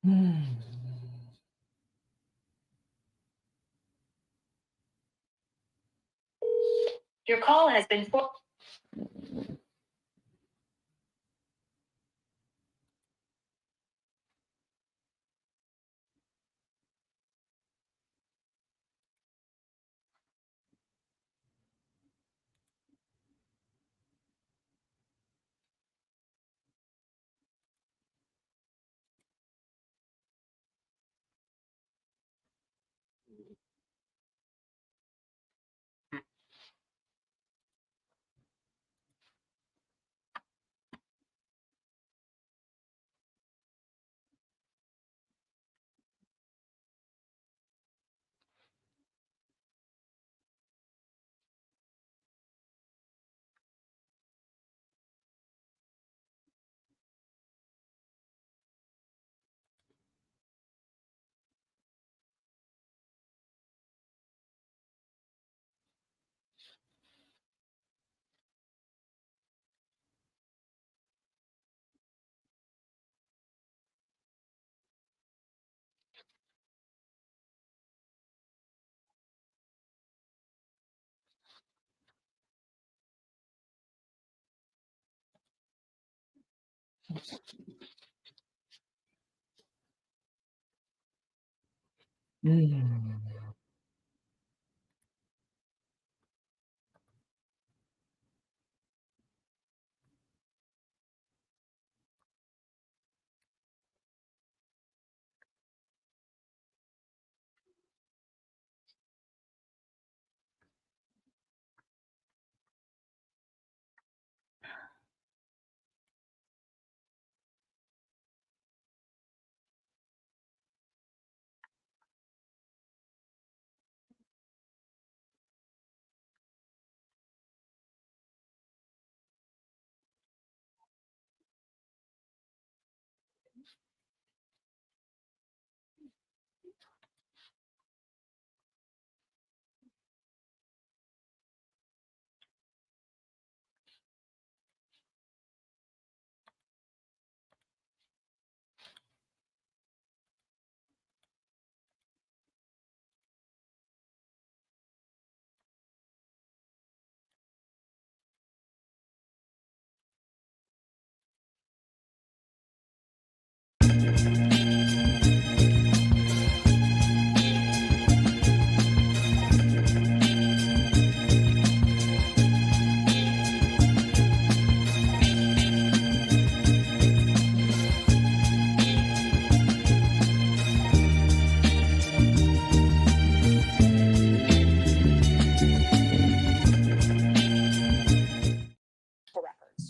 Your call has been for.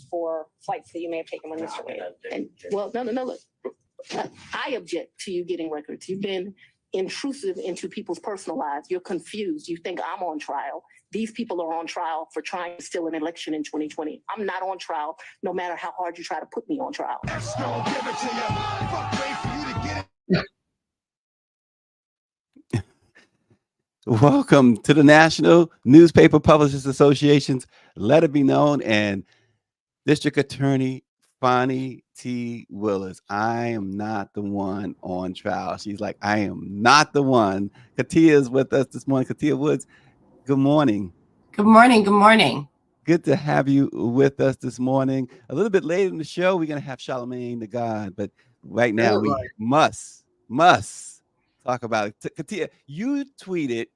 For flights that you may have taken with Mr. Wade. And well, no, look. I object to you getting records. You've been intrusive into people's personal lives. You're confused. You think I'm on trial. These people are on trial for trying to steal an election in 2020. I'm not on trial, no matter how hard you try to put me on trial. Welcome to the National Newspaper Publishers Association's Let It Be Known and District Attorney Fani T. Willis. I am not the one on trial. She's like, I am not the one. Kathia is with us this morning. Kathia Woods, good morning. Good morning. Good morning. Good to have you with us this morning. A little bit later in the show, we're going to have Charlamagne the God, but right now we must talk about it. Kathia, you tweeted,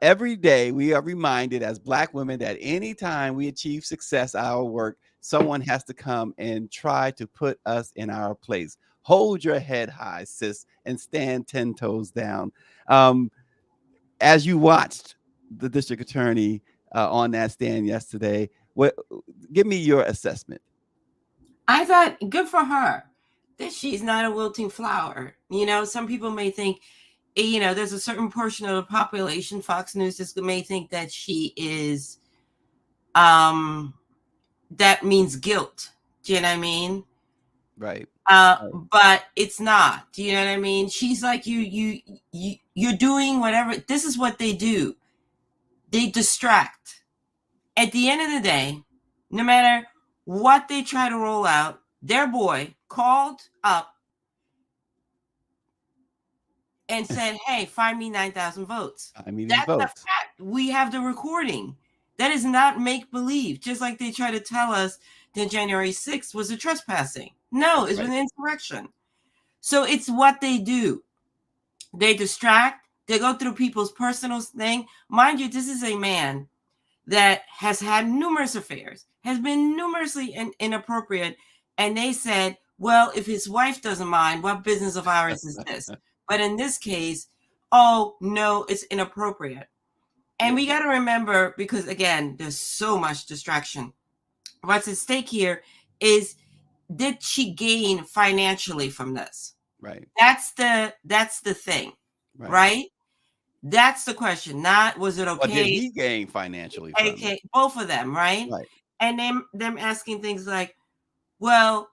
every day we are reminded as Black women that anytime we achieve success at our work, someone has to come and try to put us in our place. Hold your head high, sis, and stand 10 toes down. As you watched the district attorney on that stand yesterday, give me your assessment. I thought good for her that she's not a wilting flower. You know, some people may think, you know, there's a certain portion of the population, Fox News may think that she is, that means guilt. Do you know what I mean? Right. But it's not. Do you know what I mean? She's like, you're doing whatever. This is what they do. They distract. At the end of the day, no matter what they try to roll out, their boy called up and said, hey, find me 9,000 votes. I mean, That's votes. a fact. We have the recording. That is not make believe. Just like they try to tell us that January 6th was a trespassing. No, it was an insurrection. So it's what they do. They distract. They go through people's personal thing. Mind you, this is a man that has had numerous affairs, has been numerously inappropriate. And they said, well, if his wife doesn't mind, what business of ours is this? But in this case, oh, no, it's inappropriate. And we got to remember, because again, there's so much distraction. What's at stake here is, did she gain financially from this? Right. That's the thing, right? That's the question. Not was it okay? Or did he gain financially from it? Both of them, right? And them asking things like, well,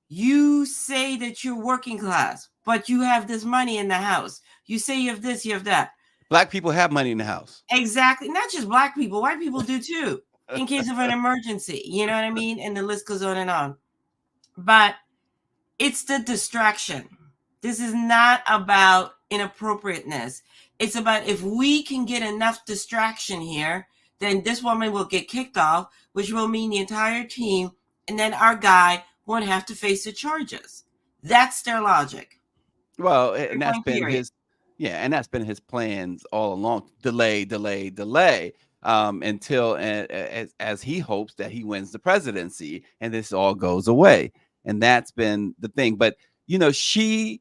you say that you're working class, but you have this money in the house. You say you have this, you have that. Black people have money in the house. Exactly. Not just black people. White people do too, in case of an emergency. You know what I mean? And the list goes on and on. But it's the distraction. This is not about inappropriateness. It's about, if we can get enough distraction here, then this woman will get kicked off, which will mean the entire team, and then our guy won't have to face the charges. That's their logic. Well, and that's been his. Yeah, and that's been his plans all along. Delay, until as he hopes that he wins the presidency and this all goes away. And that's been the thing. But, you know, Kathia,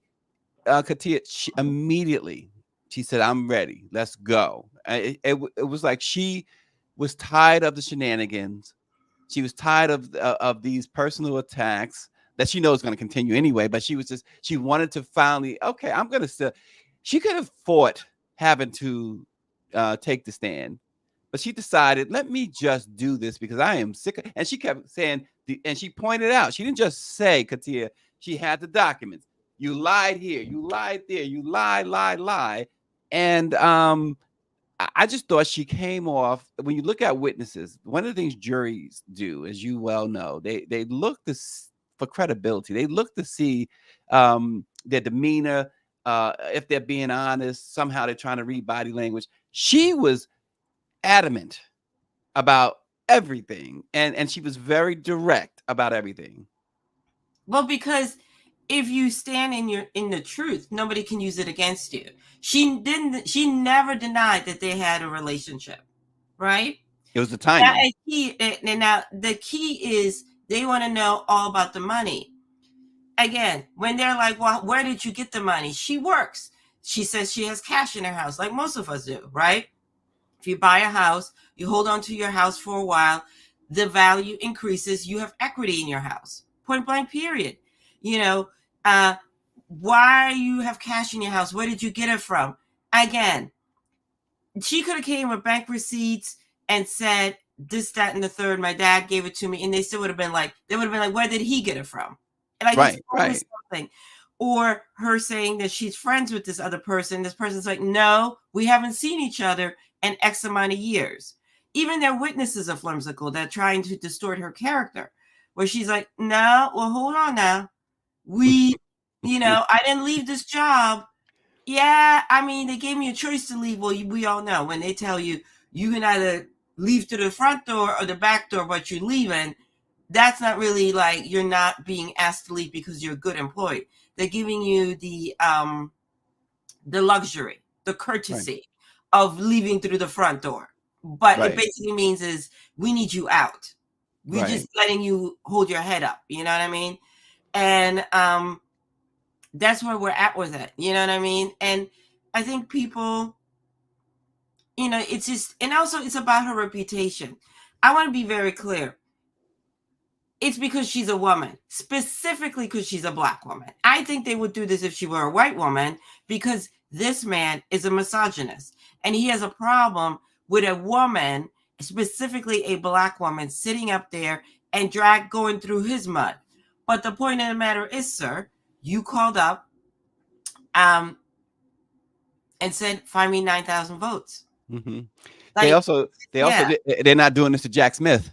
she immediately, she said, I'm ready. Let's go. It was like she was tired of the shenanigans. She was tired of these personal attacks that she knows is going to continue anyway. But she wanted to finally, okay, I'm going to still. She could have fought having to take the stand, but she decided, let me just do this because I am sick. And she kept saying, and she pointed out, she didn't just say, Kathia, she had the documents. You lied here, you lied there, you lie. And I just thought she came off, when you look at witnesses, one of the things juries do, as you well know, they look for credibility. They look to see their demeanor, if they're being honest, somehow they're trying to read body language. She was adamant about everything, and she was very direct about everything. Well, because if you stand in the truth, nobody can use it against you. She never denied that they had a relationship, right? It was the timing. Now the key is they want to know all about the money. Again, when they're like, well, where did you get the money? She works. She says she has cash in her house, like most of us do, right? If you buy a house, you hold on to your house for a while, the value increases, you have equity in your house. Point blank, period. You know, why you have cash in your house? Where did you get it from? Again, she could have came with bank receipts and said this, that, and the third. My dad gave it to me, and they still would have been like, where did he get it from? Like, right. Something. Or her saying that she's friends with this other person. This person's like, no, we haven't seen each other in X amount of years. Even their witnesses are flimsical. They're trying to distort her character, where she's like, no, well, hold on now. I didn't leave this job. Yeah, I mean, they gave me a choice to leave. Well, we all know when they tell you, you can either leave through the front door or the back door, but you're leaving. That's not really like you're not being asked to leave because you're a good employee. They're giving you the luxury, the courtesy of leaving through the front door. But it basically means is we need you out. We're just letting you hold your head up. You know what I mean? And that's where we're at with it. You know what I mean? And I think people, it's just, and also it's about her reputation. I want to be very clear. It's because she's a woman, specifically because she's a Black woman. I think they would do this if she were a white woman, because this man is a misogynist and he has a problem with a woman, specifically a Black woman, sitting up there and going through his mud. But the point of the matter is, sir, you called up and said, find me 9,000 votes. Mm-hmm. They're not doing this to Jack Smith.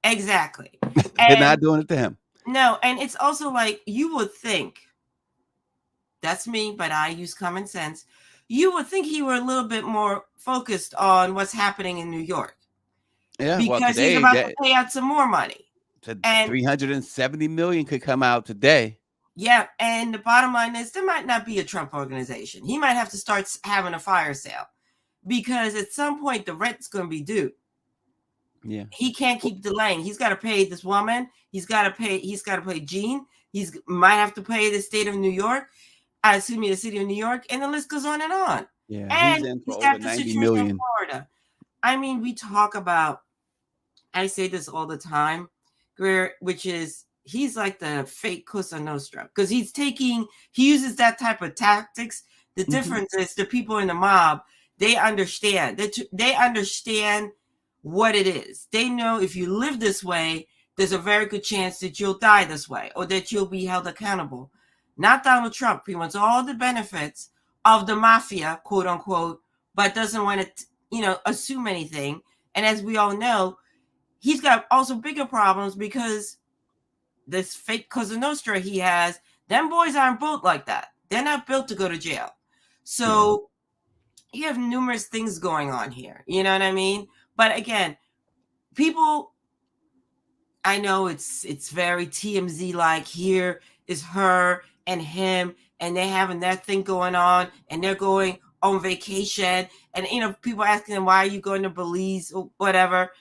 Exactly. They're not doing it to him. No, and it's also like, you would think that's me, but I use common sense. You would think he were a little bit more focused on what's happening in New York. Yeah, well, Because he's today about to pay out some more money. And 370 million could come out today. Yeah, and the bottom line is there might not be a Trump organization. He might have to start having a fire sale because at some point the rent's going to be due. Yeah, he can't keep delaying. He's got to pay this woman. He's got to pay Gene. He's might have to pay the state of New York. The city of New York, and the list goes on and on. yeah, And he's in for he's got over the 90 situation million. in Florida. I mean, we talk about. I say this all the time, which is he's like the fake Cosa Nostra because he uses that type of tactics. The difference is the people in the mob, they understand what it is. They know if you live this way, there's a very good chance that you'll die this way or that you'll be held accountable. Not Donald Trump. He wants all the benefits of the mafia, quote unquote, but doesn't want to, assume anything. And as we all know, he's got also bigger problems because this fake Cosa Nostra he has, them boys aren't built like that. They're not built to go to jail. So you have numerous things going on here. You know what I mean? But again, people, I know it's very TMZ like. Here is her and him, and they're having that thing going on, and they're going on vacation, and people asking them, why are you going to Belize or whatever?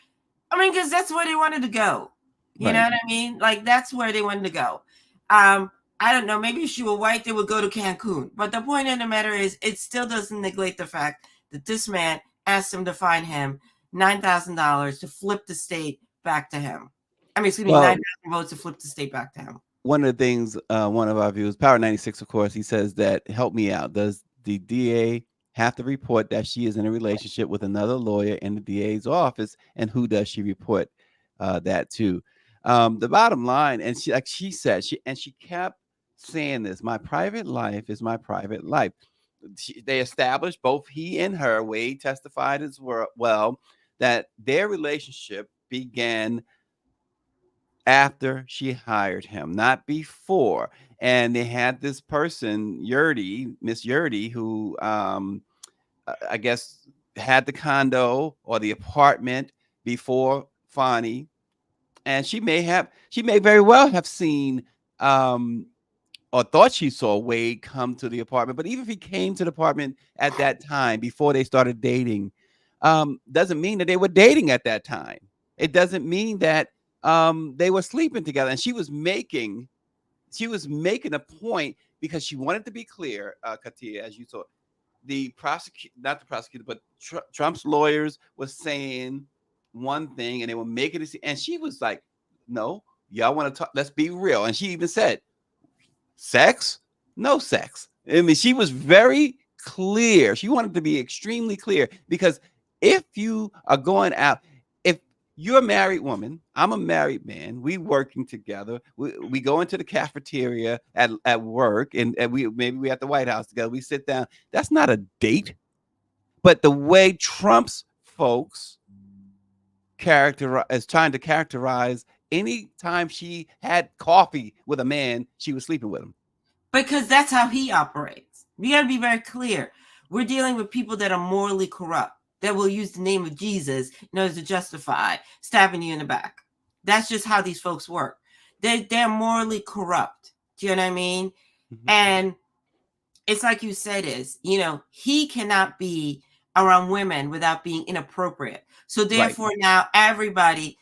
I mean, because that's where they wanted to go. You know what I mean? Like, that's where they wanted to go. I don't know. Maybe if she were white, they would go to Cancun. But the point of the matter is, it still doesn't neglect the fact that this man asked him to fine him $9,000 to flip the state back to him. I mean, excuse me, 9,000 votes to flip the state back to him. One of the things, one of our viewers, Power 96, of course, he says that, help me out. Does the DA have to report that she is in a relationship with another lawyer in the DA's office? And who does she report that to? The bottom line, and she said, she kept saying this, my private life is my private life. They established, both he and her, Wade testified as well, that their relationship began after she hired him, not before. And they had this person, Miss Yurdy, who I guess had the condo or the apartment before Fani. And she may very well have seen or thought she saw Wade come to the apartment. But even if he came to the apartment at that time before they started dating, doesn't mean that they were dating at that time. It doesn't mean that they were sleeping together. And she was making a point because she wanted to be clear, Kathia, as you saw, not the prosecutor, but Trump's lawyers were saying one thing and they were making it, and she was like, no, y'all want to talk, let's be real. And she even said, sex, no sex. I mean, she was very clear. She wanted to be extremely clear, because if you are going out, if you're a married woman, I'm a married man, we working together, we go into the cafeteria at work, and we at the White House together, we sit down, that's not a date. But the way Trump's folks is trying to characterize any time she had coffee with a man, she was sleeping with him. Because that's how he operates. We got to be very clear. We're dealing with people that are morally corrupt, that will use the name of Jesus in order to justify stabbing you in the back. That's just how these folks work. They're morally corrupt. Do you know what I mean? Mm-hmm. And it's like you said, he cannot be around women without being inappropriate. So therefore now everybody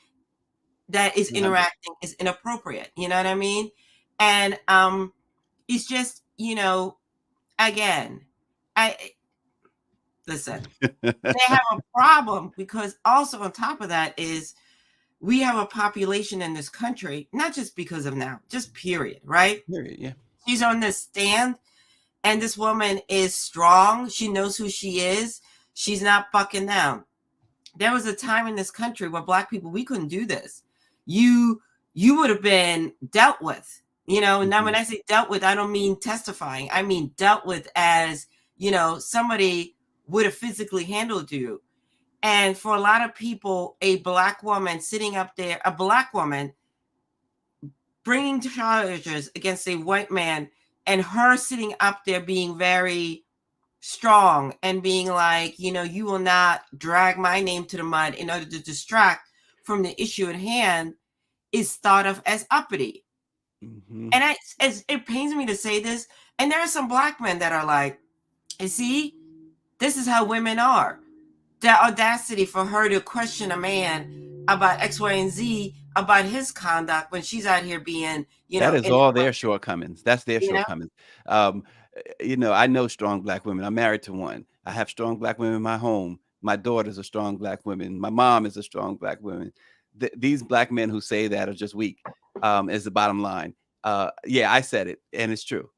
that is interacting is inappropriate. You know what I mean? And it's just, again, listen, they have a problem because also on top of that is we have a population in this country, not just because of now, just period, right? Period, yeah. She's on this stand and this woman is strong. She knows who she is. She's not bucking down. There was a time in this country where Black people, we couldn't do this. You would have been dealt with, and now when I say dealt with, I don't mean testifying. I mean dealt with as, somebody would have physically handled you. And for a lot of people, a Black woman sitting up there, a Black woman bringing charges against a white man and her sitting up there being very strong and being like, you will not drag my name to the mud in order to distract from the issue at hand is thought of as uppity. Mm-hmm. And it pains me to say this. And there are some Black men that are like, you see, this is how women are. The audacity for her to question a man about X, Y, and Z about his conduct when she's out here being, that is all their shortcomings. That's their shortcomings. I know strong Black women. I'm married to one. I have strong Black women in my home. My daughter's a strong Black woman. My mom is a strong Black woman. These Black men who say that are just weak, is the bottom line. Yeah, I said it, and it's true.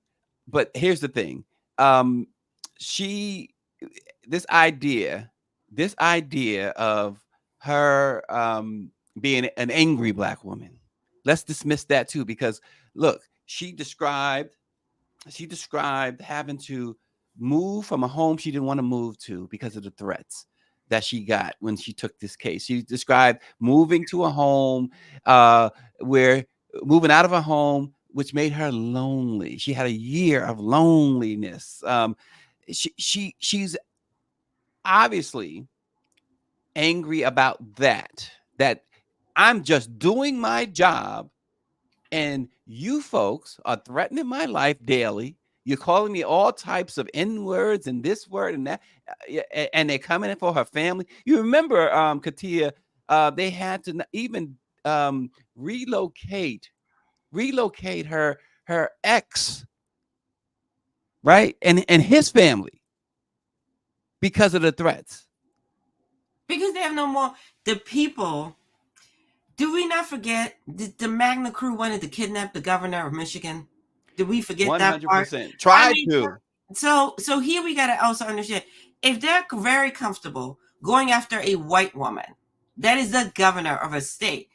But here's the thing. This idea of her being an angry Black woman, let's dismiss that too, because look, she described having to move from a home she didn't want to move to because of the threats that she got when she took this case. She described moving to a home, moving out of a home, which made her lonely. She had a year of loneliness. She's obviously angry about that I'm just doing my job and you folks are threatening my life daily. You're calling me all types of N words and this word and that, and they're coming in for her family. You remember, Kathia, they had to even relocate her ex, right, and his family because of the threats. Because they have no more. The people. Do we not forget the Magna crew wanted to kidnap the governor of Michigan? Did we forget 100%. That part? Tried to. So here we got to also understand, if they're very comfortable going after a white woman that is the governor of a state,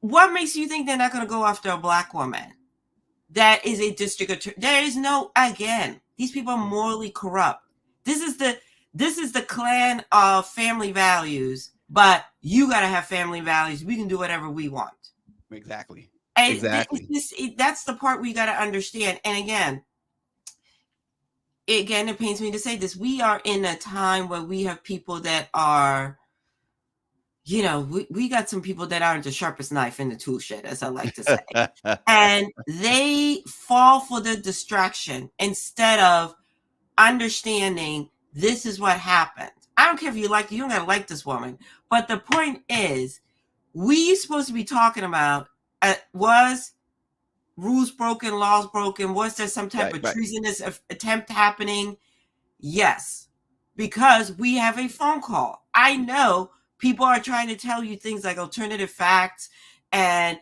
what makes you think they're not going to go after a Black woman that is a district attorney? There is no, again, these people are morally corrupt. This is the clan of family values, but you got to have family values. We can do whatever we want. Exactly. And exactly. That's the part we got to understand. And again, it pains me to say this. We are in a time where we have people that are, we got some people that aren't the sharpest knife in the tool shed, as I like to say. And they fall for the distraction instead of understanding this is what happened. I don't care if you don't gotta like this woman, but the point is, we supposed to be talking about was rules broken, laws broken? Was there some type of treasonous attempt happening? Yes, because we have a phone call. I know people are trying to tell you things like alternative facts and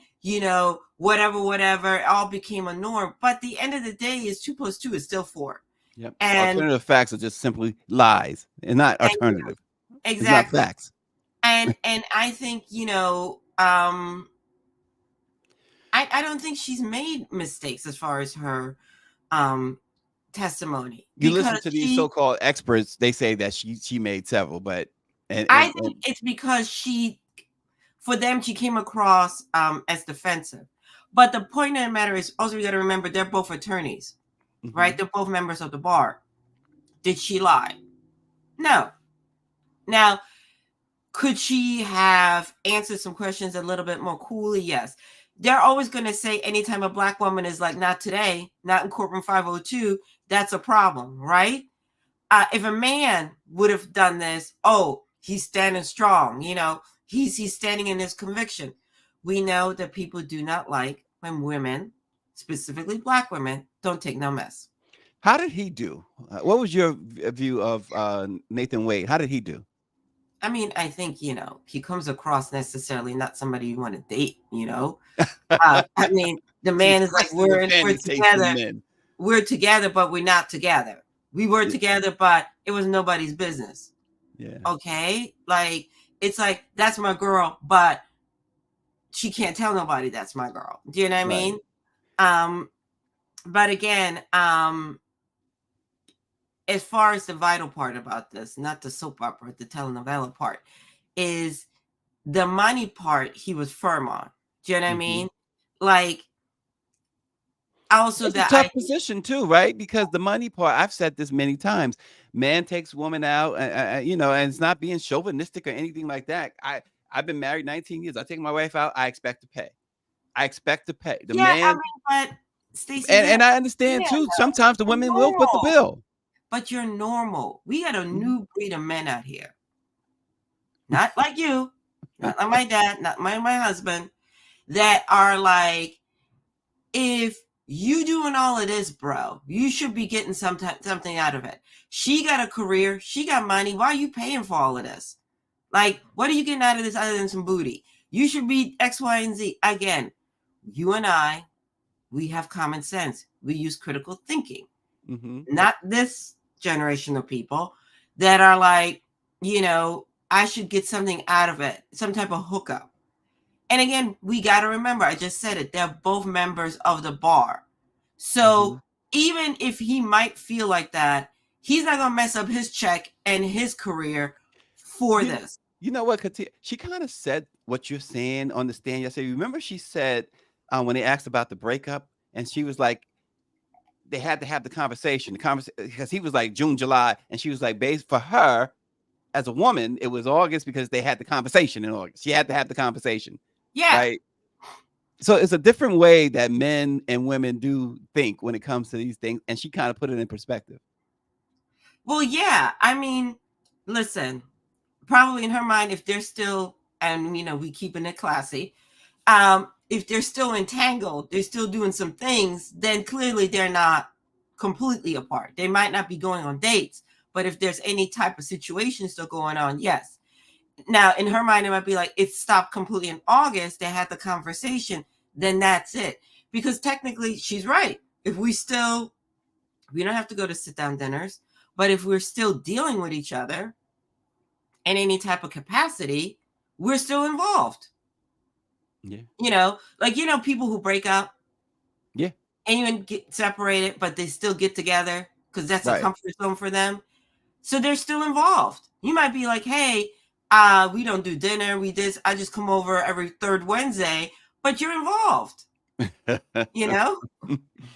whatever. It all became a norm, but at the end of the day, is 2 + 2 is still 4. Yep. And alternative facts are just simply lies and not alternative. Exactly. It's not facts. And I think, I don't think she's made mistakes as far as her testimony. You listen to these so-called experts, they say that she made several, but I think it's because for them, she came across as defensive. But the point of the matter is, also we got to remember, they're both attorneys. Mm-hmm. Right? They're both members of the bar. Did she lie? No. Now, could she have answered some questions a little bit more coolly? Yes. They're always going to say anytime a Black woman is like, not today, not in courtroom 502, that's a problem, right? If a man would have done this, he's standing strong, he's standing in his conviction. We know that people do not like when women, specifically Black women, don't take no mess. How did he do? What was your view of Nathan Wade? How did he do? I mean, I think, he comes across necessarily not somebody you want to date, I mean, the man is like, we're together. We're together, but we're not together. We were together, but it was nobody's business. Yeah. Okay. Like, it's like, that's my girl, but she can't tell nobody that's my girl. Do you know what I mean? But again, as far as the vital part about this, not the soap opera, the telenovela part, is the money part he was firm on. Do you know what I mean? Like, Also, It's a tough position too, right? Because the money part, I've said this many times, man takes woman out, you know, and it's not being chauvinistic or anything like that. I've been married 19 years. I take my wife out, I expect to pay. I expect to pay. The yeah, I man, mean, but Stacey, and I understand too, sometimes the women will foot the bill. But you're normal. We got a new breed of men out here. Not like you, not like my dad, not my husband, that are like, if you doing all of this, bro, you should be getting something out of it. She got a career, she got money. Why are you paying for all of this? Like, what are you getting out of this other than some booty? You should be X, Y, and Z. Again, you and I, we have common sense. We use critical thinking. Not this generation of people that are like, you know, I should get something out of it, some type of hookup. And again, we got to remember, I just said it, they're both members of the bar. So even if he might feel like that, he's not going to mess up his check and his career for this. You know what, Katia? She kind of said what you're saying on the stand yesterday. Remember she said when they asked about the breakup, and she was like, they had to have the conversation because he was like June, July, and she was like, based for her as a woman, it was August because they had the conversation in August. She had to have the conversation. Yeah. Right. So it's a different way that men and women do think when it comes to these things. And she kind of put it in perspective. Well, yeah. I mean, listen, probably in her mind, if they're still, and you know, we keeping it classy, if they're still entangled, they're still doing some things, then clearly they're not completely apart. They might not be going on dates, but if there's any type of situation still going on, yes. Now, in her mind, it might be like, it stopped completely in August. They had the conversation, then that's it. Because technically, she's right. If we don't have to go to sit-down dinners, but if we're still dealing with each other in any type of capacity, we're still involved. Yeah. You know, like, you know, people who break up. Yeah. And even get separated, but they still get together because that's a comfort zone for them. So they're still involved. You might be like, hey, we don't do dinner. I just come over every third Wednesday, but you're involved. You know?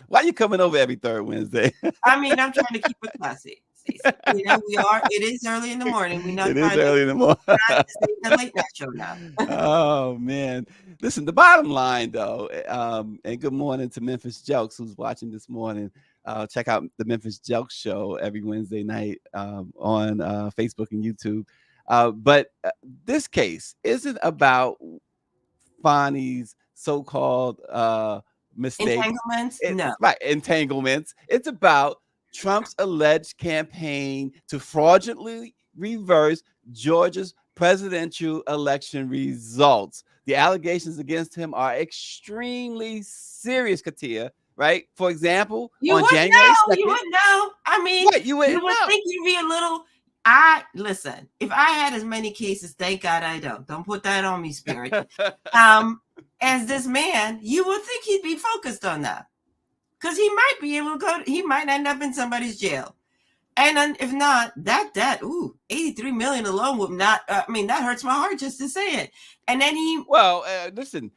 Why are you coming over every third Wednesday? I mean, I'm trying to keep it classy. You know, it is early in the morning. It is early in the morning. The late night show now. Oh man. Listen, the bottom line though, and good morning to Memphis Jokes who's watching this morning. Check out the Memphis Jokes show every Wednesday night on Facebook and YouTube. But this case isn't about Fani's so-called mistakes. Entanglements? No. Right, entanglements. It's about Trump's alleged campaign to fraudulently reverse Georgia's presidential election results. The allegations against him are extremely serious, Katia, right? For example, on January 2nd. You wouldn't know. I mean, you would think you'd be a little... listen, if I had as many cases, thank God I don't. Don't put that on me, Spirit. As this man, you would think he'd be focused on that. Because he might be able to he might end up in somebody's jail. And if not, that debt, 83 million alone would not, that hurts my heart just to say it. And then listen,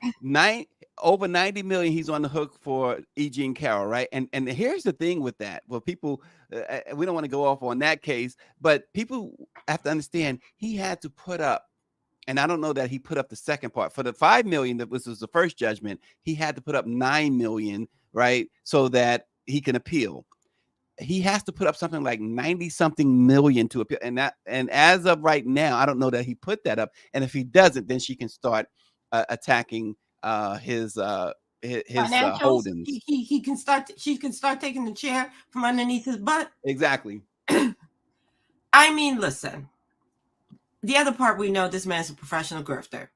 over 90 million he's on the hook for E. Jean Carroll, right? And here's the thing with that. Well, people, we don't want to go off on that case, but people have to understand he had to put up, and I don't know that he put up the second part. For the 5 million, that was the first judgment, he had to put up 9 million, right? So that he can appeal. He has to put up something like 90 something million to appeal. And as of right now, I don't know that he put that up. And if he doesn't, then she can start attacking his holdings. She can start taking the chair from underneath his butt. Exactly. I mean, listen, the other part, we know this man's a professional grifter.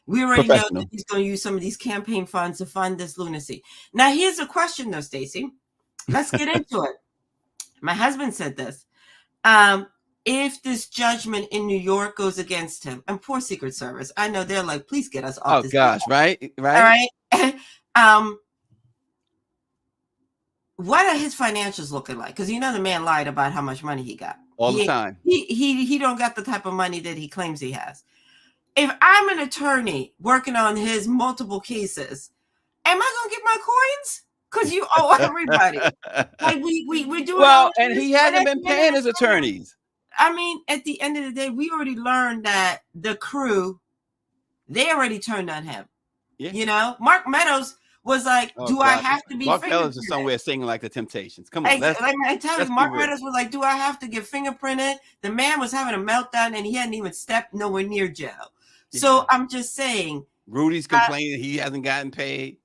We already know that he's going to use some of these campaign funds to fund this lunacy. Now, here's a question, though, Stacey. Let's get into it. My husband said this. If this judgment in New York goes against him, and poor Secret Service, I know they're like, please get us off this. Oh, gosh, right? All right. What are his financials looking like? Because you know the man lied about how much money he got. All the time. He don't got the type of money that he claims he has. If I'm an attorney working on his multiple cases, am I going to get my coins? because you owe everybody. Like we do it. Well, and he hasn't been paying his attorneys. I mean, at the end of the day, we already learned that the crew, they already turned on him. Yeah. You know, Mark Meadows was like, "Do I have to be?" Mark Meadows is somewhere singing like the Temptations. Come on, I tell you, Mark Meadows was like, "Do I have to get fingerprinted?" The man was having a meltdown, and he hadn't even stepped nowhere near jail. Yeah. So I'm just saying, Rudy's complaining he hasn't gotten paid.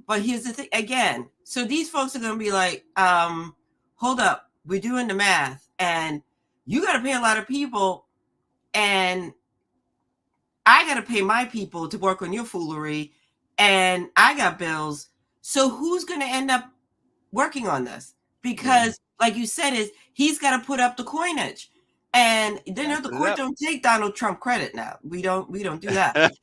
But here's the thing again. So these folks are going to be like, "Hold up, we're doing the math, and you got to pay a lot of people, and I got to pay my people to work on your foolery, and I got bills. So who's going to end up working on this? Because, like you said, he's got to put up the coinage, and then the court don't take Donald Trump credit now. We don't do that.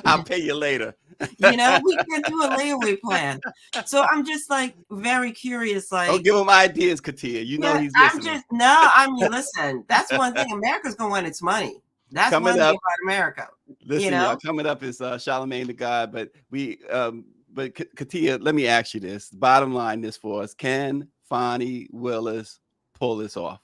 I'll pay you later. You know, we can do a layaway plan. So I'm just like very curious. Like, don't give him ideas, Katia. You know he's listening. I mean, listen. That's one thing. America's going to want its money. That's one thing about America. Listen, you know? y'all, coming up is Charlamagne the God, but Katia, let me ask you this. Bottom line this for us. Can Fani Willis pull this off?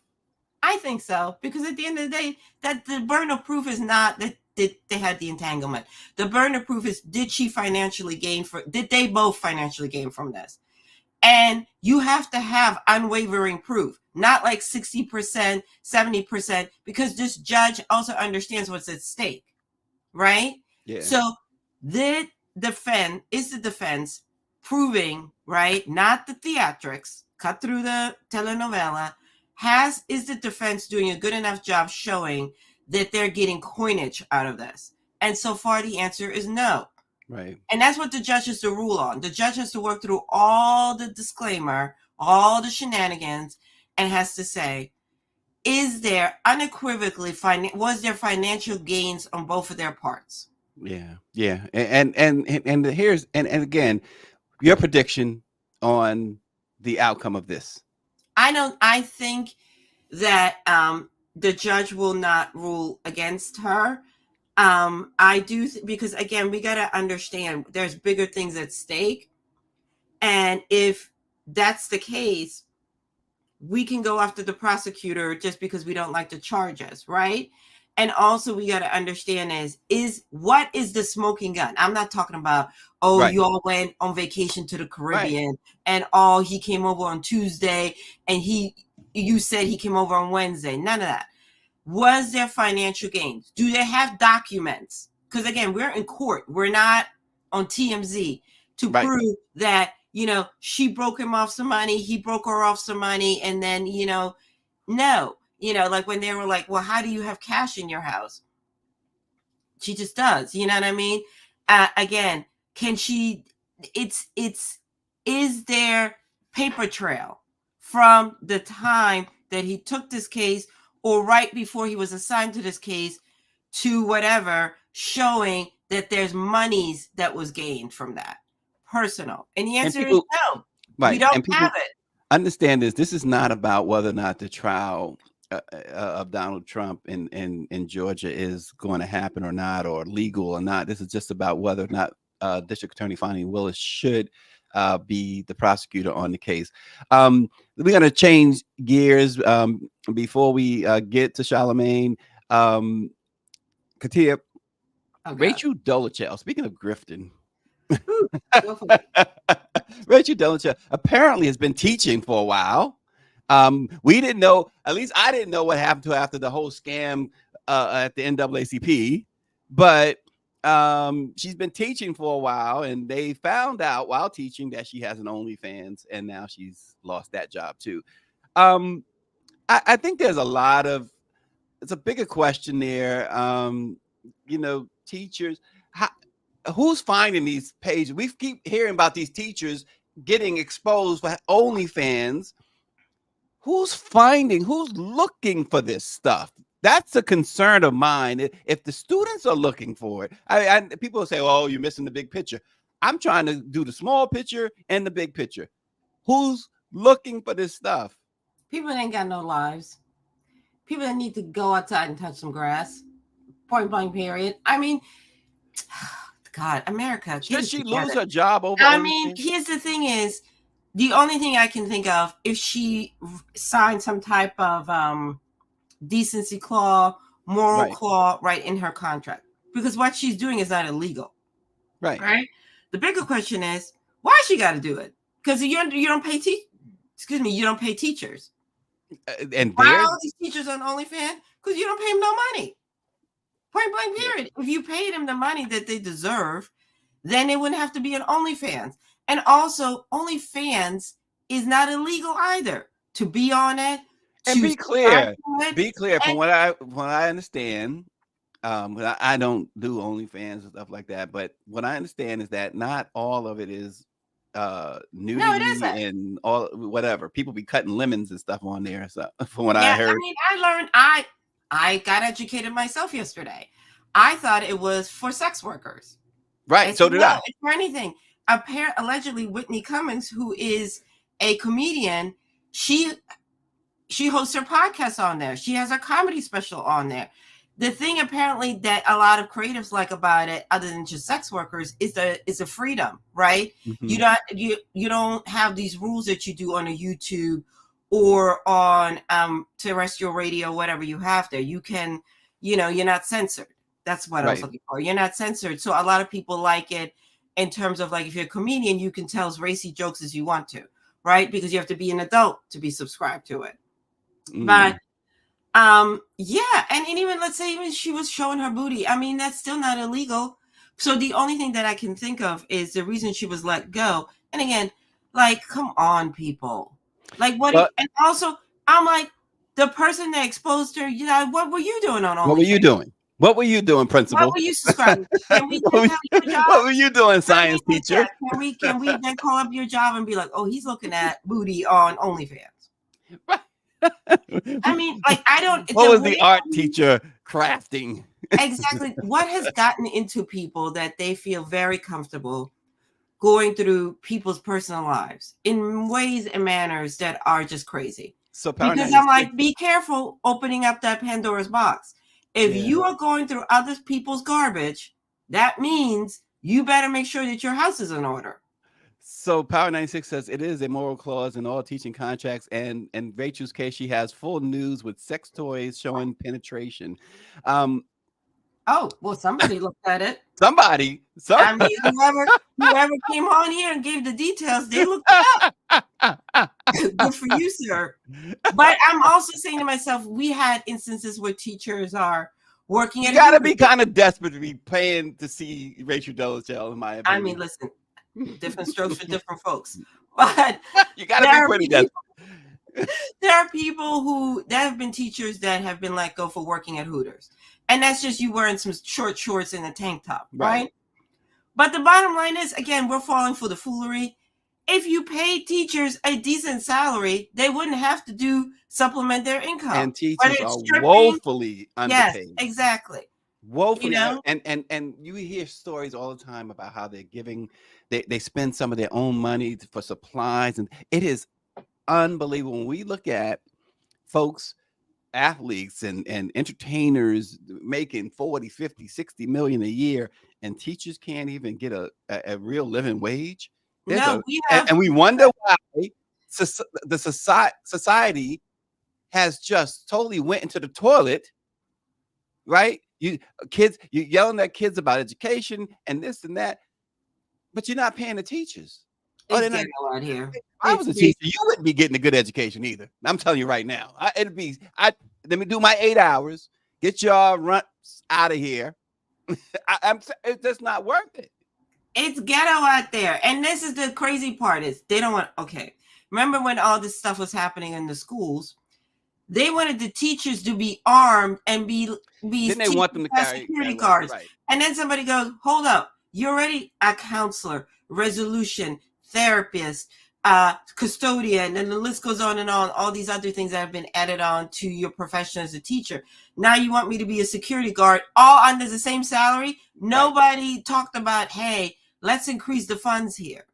I think so, because at the end of the day, that the burden of proof is not that they had the entanglement. The burden of proof is, did they both financially gain from this? And you have to have unwavering proof, not like 60%, 70%, because this judge also understands what's at stake, right? Yeah. So the defense proving, right, not the theatrics, cut through the telenovela, is the defense doing a good enough job showing that they're getting coinage out of this? And so far, the answer is no. Right. And that's what the judge has to rule on. The judge has to work through all the disclaimer, all the shenanigans, and has to say, is there unequivocally was there financial gains on both of their parts? Yeah. And here's and again, your prediction on the outcome of this. I think that the judge will not rule against her. I do because again, we got to understand there's bigger things at stake. And if that's the case, we can go after the prosecutor just because we don't like the charges, right? And also we got to understand what is the smoking gun? I'm not talking about, you all went on vacation to the Caribbean and he came over on Tuesday and you said he came over on Wednesday. None of that. Was there financial gains? Do they have documents? Because again, we're in court. We're not on TMZ to prove that, she broke him off some money. He broke her off some money. And then, no. Like when they were like, well, how do you have cash in your house? She just does. You know what I mean? Again, is there paper trail from the time that he took this case or right before he was assigned to this case to whatever, showing that there's monies that was gained from that personal? And the answer is no. We don't have it. Understand this. This is not about whether or not the trial of Donald Trump in Georgia is going to happen or not, or legal or not. This is just about whether or not District Attorney Fani Willis should be the prosecutor on the case. We're going to change gears before we get to Charlamagne. Katia, Rachel Dolezal, speaking of grifting, Rachel Dolezal apparently has been teaching for a while. We didn't know, at least I didn't know what happened to her after the whole scam at the NAACP, but she's been teaching for a while, and they found out while teaching that she has an OnlyFans, and now she's lost that job too. I think there's it's a bigger question there. Teachers, who's finding these pages? We keep hearing about these teachers getting exposed for OnlyFans. Who's looking for this stuff? That's a concern of mine. If the students are looking for it, people will say, "Oh, you're missing the big picture." I'm trying to do the small picture and the big picture. Who's looking for this stuff? People that ain't got no lives. People that need to go outside and touch some grass. Point blank, period. I mean, God, America. Should she lose her job over? I mean, here's the thing is, the only thing I can think of, if she signed some type of decency clause, moral clause right in her contract, because what she's doing is not illegal. Right. The bigger question is, why she got to do it? Because you don't pay you don't pay teachers. And why are all these teachers on OnlyFans? Because you don't pay them no money. Point blank period. If you pay them the money that they deserve, then it wouldn't have to be an OnlyFans. And also, OnlyFans is not illegal either. To be on it, and be clear. Be clear. From what I understand, I don't do OnlyFans and stuff like that. But what I understand is that not all of it is nudity and all whatever. People be cutting lemons and stuff on there. So from what I heard, I mean, I learned. I got educated myself yesterday. I thought it was for sex workers. Right. So did I. It's for anything. Allegedly, Whitney Cummings, who is a comedian, she hosts her podcast on there. She has a comedy special on there. The thing apparently that a lot of creatives like about it, other than just sex workers, is the freedom, right? Mm-hmm. You don't have these rules that you do on a YouTube or on terrestrial radio, whatever you have there. You can, you're not censored. That's what I was looking for. You're not censored. So a lot of people like it in terms of, like, if you're a comedian, you can tell as racy jokes as you want to, right? Because you have to be an adult to be subscribed to it. Mm. But and even let's say even she was showing her booty. I mean, that's still not illegal. So the only thing that I can think of is the reason she was let go. And again, like, come on, people. Like, what? And also, I'm like, the person that exposed her, what were you doing on all? What were you doing? What were you doing, principal? What were you subscribing? Can we what were you doing, science teacher? Can we then call up your job and be like, oh, he's looking at booty on OnlyFans? I mean, like, I don't. What was the art teacher crafting? Exactly. What has gotten into people that they feel very comfortable going through people's personal lives in ways and manners that are just crazy? So because I'm like, be careful opening up that Pandora's box. If you are going through other people's garbage, that means you better make sure that your house is in order. So Power 96 says it is a moral clause in all teaching contracts, and in Rachel's case, she has full news with sex toys showing penetration. Oh, well, somebody looked at it. Somebody. I mean, whoever came on here and gave the details, they looked it up. Good for you, sir. But I'm also saying to myself, we had instances where teachers are working at. You gotta be kind of desperate to be paying to see Rachel Dolezal, in my opinion. I mean, listen, different strokes for different folks. But you gotta be pretty desperate. There are people that have been teachers that have been let go for working at Hooters. And that's just you wearing some short shorts and a tank top, right? But the bottom line is, again, we're falling for the foolery. If you paid teachers a decent salary, they wouldn't have to supplement their income. And teachers are woefully underpaid. Yes, exactly. Woefully, and you hear stories all the time about how they're giving, they spend some of their own money for supplies, and it is unbelievable. When we look at folks, athletes and entertainers making 40, 50, 60 million a year, and teachers can't even get a real living wage. And we wonder why the society has just totally went into the toilet, right? You yelling at kids about education and this and that, but you're not paying the teachers. It's getting a lot here. If I was a teacher, you wouldn't be getting a good education either. I'm telling you right now. Let me do my 8 hours, get y'all run out of here. It's just not worth it. It's ghetto out there. And this is the crazy part is they don't want, remember when all this stuff was happening in the schools? They wanted the teachers to be armed and be then they want them to carry security cards. Right. And then somebody goes, hold up, you're already a counselor, resolution, therapist, custodian, and the list goes on and on, all these other things that have been added on to your profession as a teacher. Now you want me to be a security guard, all under the same salary? Nobody talked about, hey, let's increase the funds here.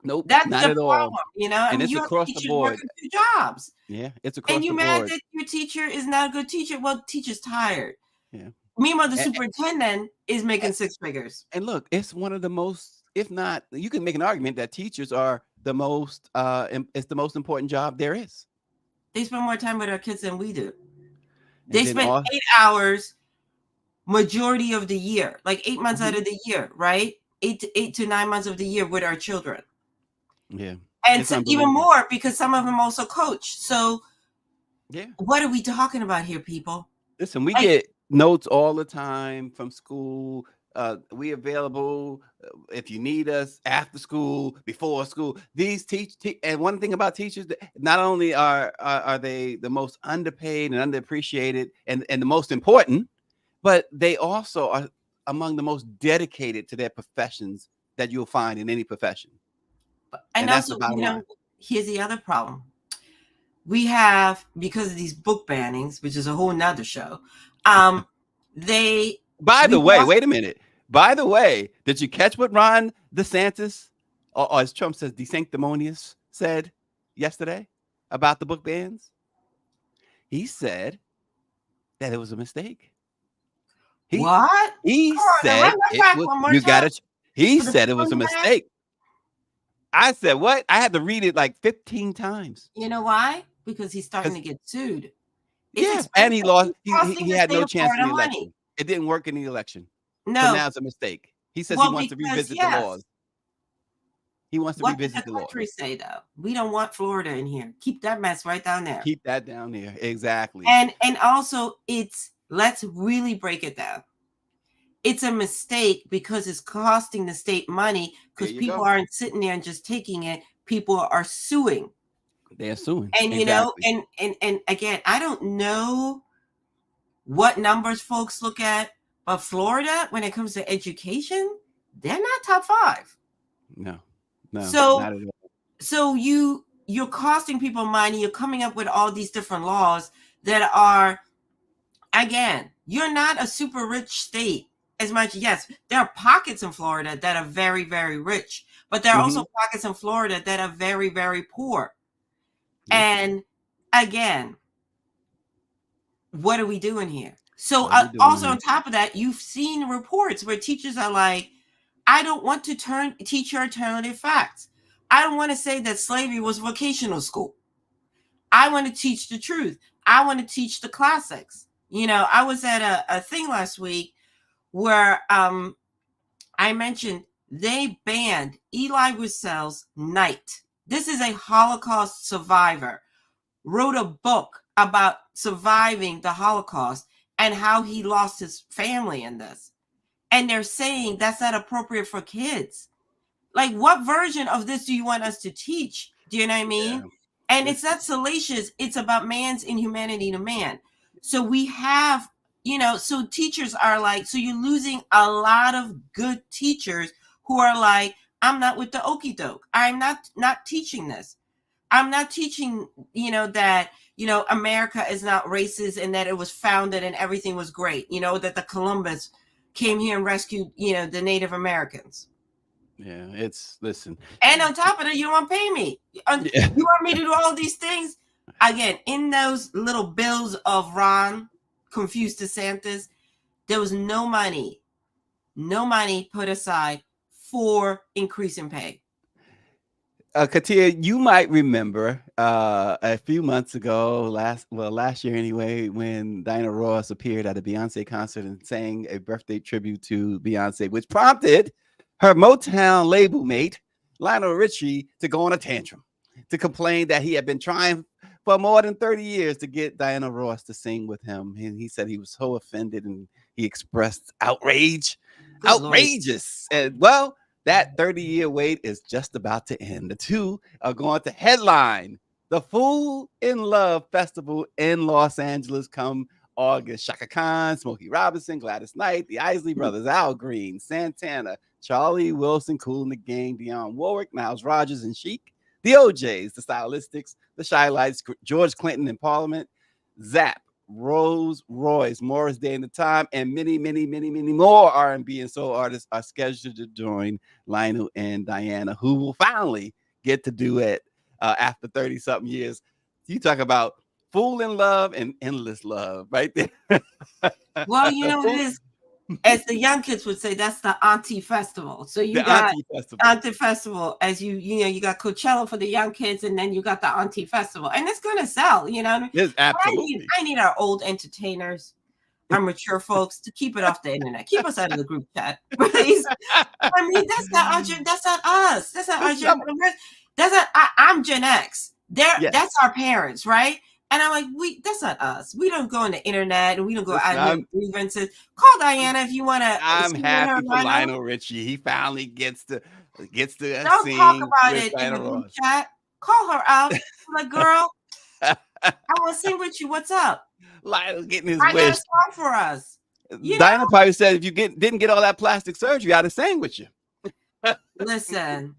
Nope, that's not the at problem, all. And it's across the board. Two jobs. Yeah, it's across the board. And you mad that your teacher is not a good teacher? Well, teacher's tired. Yeah. Meanwhile, the superintendent is making six figures. And look, it's one of the most, if not, you can make an argument that teachers are the most, it's the most important job there is. They spend more time with our kids than we do. And They then spend 8 hours majority of the year, like 8 months out of the year, right? 8 to 9 months of the year with our children. Yeah. And so even more because some of them also coach. So yeah, what are we talking about here, people? Listen, we get notes all the time from school. We available if you need us after school, before school. These and one thing about teachers, not only are they the most underpaid and underappreciated and the most important, but they also are among the most dedicated to their professions that you'll find in any profession. And also, you know, here's the other problem. We have, because of these book bannings, which is a whole nother show, by the way, wait a minute. By the way, did you catch what Ron DeSantis, or as Trump says, DeSanctimonious, said yesterday about the book bans? He said that it was a mistake. What? He said it was a mistake. I said, what? I had to read it like 15 times. You know why? Because he's starting to get sued. Yes, and he lost. He had no chance in the election. It didn't work in the election. No. So now it's a mistake. He says he wants to revisit the laws. He wants to revisit the laws. What does the country say, though? We don't want Florida in here. Keep that mess right down there. Keep that down there. Exactly. And also, let's really break it down. It's a mistake because it's costing the state money because people aren't sitting there and just taking it. People are suing. They're suing. And, you know, and again, I don't know what numbers folks look at, but Florida, when it comes to education, they're not top 5. No. So, not at all. So you're costing people money. You're coming up with all these different laws that are, again, you're not a super rich state. As much, yes, there are pockets in Florida that are very, very rich, but there are also pockets in Florida that are very, very poor. And again, what are we doing here? So also on top of that, you've seen reports where teachers are like, I don't want to teach alternative facts. I don't want to say that slavery was vocational school. I want to teach the truth. I want to teach the classics. You know, I was at a thing last week where I mentioned they banned Elie Wiesel's Night. This is a Holocaust survivor, wrote a book about surviving the Holocaust and how he lost his family in this. And they're saying that's not appropriate for kids. Like, what version of this do you want us to teach? Do you know what I mean? Yeah. And it's not salacious. It's about man's inhumanity to man. So we have, you know, so teachers are like, so you're losing a lot of good teachers who are like, I'm not with the okie doke. I'm not teaching this. I'm not teaching, you know, that, you know, America is not racist and that it was founded and everything was great. You know, that the Columbus came here and rescued, you know, the Native Americans. Yeah, listen. And on top of that, you don't want to pay me. You want me to do all these things? Again, in those little bills of Ron, confused DeSantis, there was no money put aside for increasing pay. Kathia, you might remember a few months ago, last year anyway, when Diana Ross appeared at a Beyonce concert and sang a birthday tribute to Beyonce, which prompted her Motown label mate, Lionel Richie, to go on a tantrum, to complain that he had been trying for more than 30 years to get Diana Ross to sing with him. And he said he was so offended and he expressed outrage. Outrageous. And well, that 30-year wait is just about to end. The two are going to headline the Fool in Love Festival in Los Angeles come August. Shaka Khan, Smokey Robinson, Gladys Knight, the Isley Brothers, Al Green, Santana, Charlie Wilson, Kool and the Gang, Dionne Warwick, Miles Rogers and Chic, the OJs, the Stylistics, the Shy Lights, George Clinton in Parliament, Zapp, Rose Royce, Morris Day and the Time, and many, many, many, many more R&B and soul artists are scheduled to join Lionel and Diana, who will finally get to duet after 30-something years. You talk about Fool in Love and Endless Love, right there. Well, you know what it is? As the young kids would say, that's the auntie festival. So you got auntie festival as you got Coachella for the young kids, and then you got the auntie festival, and it's gonna sell. You know, yes, absolutely. I need our old entertainers, our mature folks, to keep it off the internet. Keep us out of the group chat, please. I mean, that's not us. That's not our Gen. That's not. I'm Gen X. That's our parents, right? And I'm like, that's not us. We don't go on the internet and we don't go out and grievances. Call Diana if you want to. I'm happy for Lionel Richie. He finally gets to don't sing talk about it in Diana the group Ross. chat. Call her up. Like, girl, I want to sing with you. What's up? Lionel getting his wish. wish. Got a song for us. Diana probably said if you didn't get all that plastic surgery, I'd have sang with you. Listen,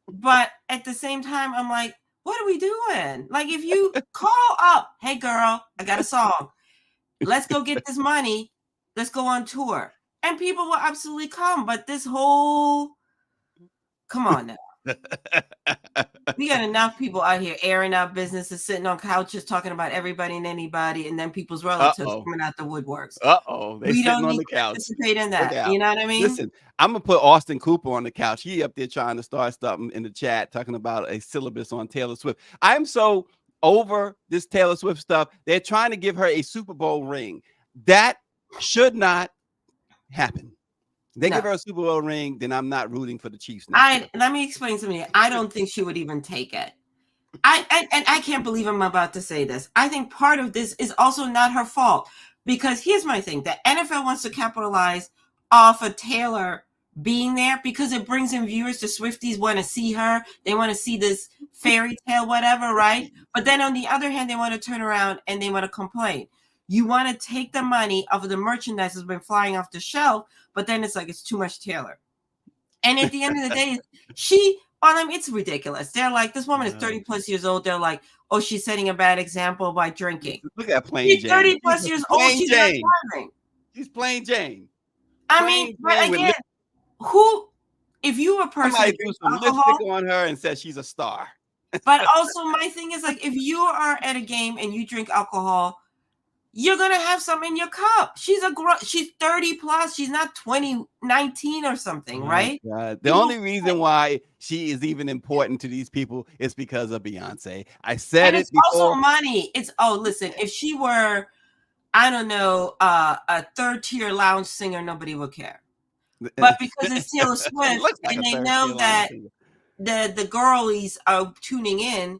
but at the same time, I'm like, what are we doing? Like, if you call up, hey girl, I got a song. Let's go get this money. Let's go on tour. And people will absolutely come. But this whole, come on now. We got enough people out here airing out businesses, sitting on couches, talking about everybody and anybody, and then people's relatives coming out the woodworks. We don't need to participate in that. You know what I mean? Listen, I'm gonna put Austin Cooper on the couch. He up there trying to start something in the chat, talking about a syllabus on Taylor Swift. I'm so over this Taylor Swift stuff. They're trying to give her a Super Bowl ring. That should not happen. They give her a Super Bowl ring, then I'm not rooting for the Chiefs. Let me explain something. I don't think she would even take it. I can't believe I'm about to say this. I think part of this is also not her fault, because here's my thing: the NFL wants to capitalize off of Taylor being there because it brings in viewers. The Swifties want to see her. They want to see this fairy tale, whatever, right? But then on the other hand, they want to turn around and they want to complain. You want to take the money of the merchandise that's been flying off the shelf, but then it's like it's too much Taylor. And at the end of the day, it's ridiculous. They're like, this woman is 30 plus years old. They're like, oh, she's setting a bad example by drinking. Look at plain Jane. She's 30 plus years old. She's not driving. She's plain Jane. I mean, but again, if you were a person somebody threw some lipstick on her and said she's a star. But also my thing is, like, if you are at a game and you drink alcohol, you're gonna have some in your cup. She's 30 plus. She's not 19 or something, right? God. The only reason why she is even important to these people is because of Beyonce. I said it before. Also money. Listen, if she were, I don't know, a third tier lounge singer, nobody would care. But because it's Taylor Swift and they know that the girlies are tuning in,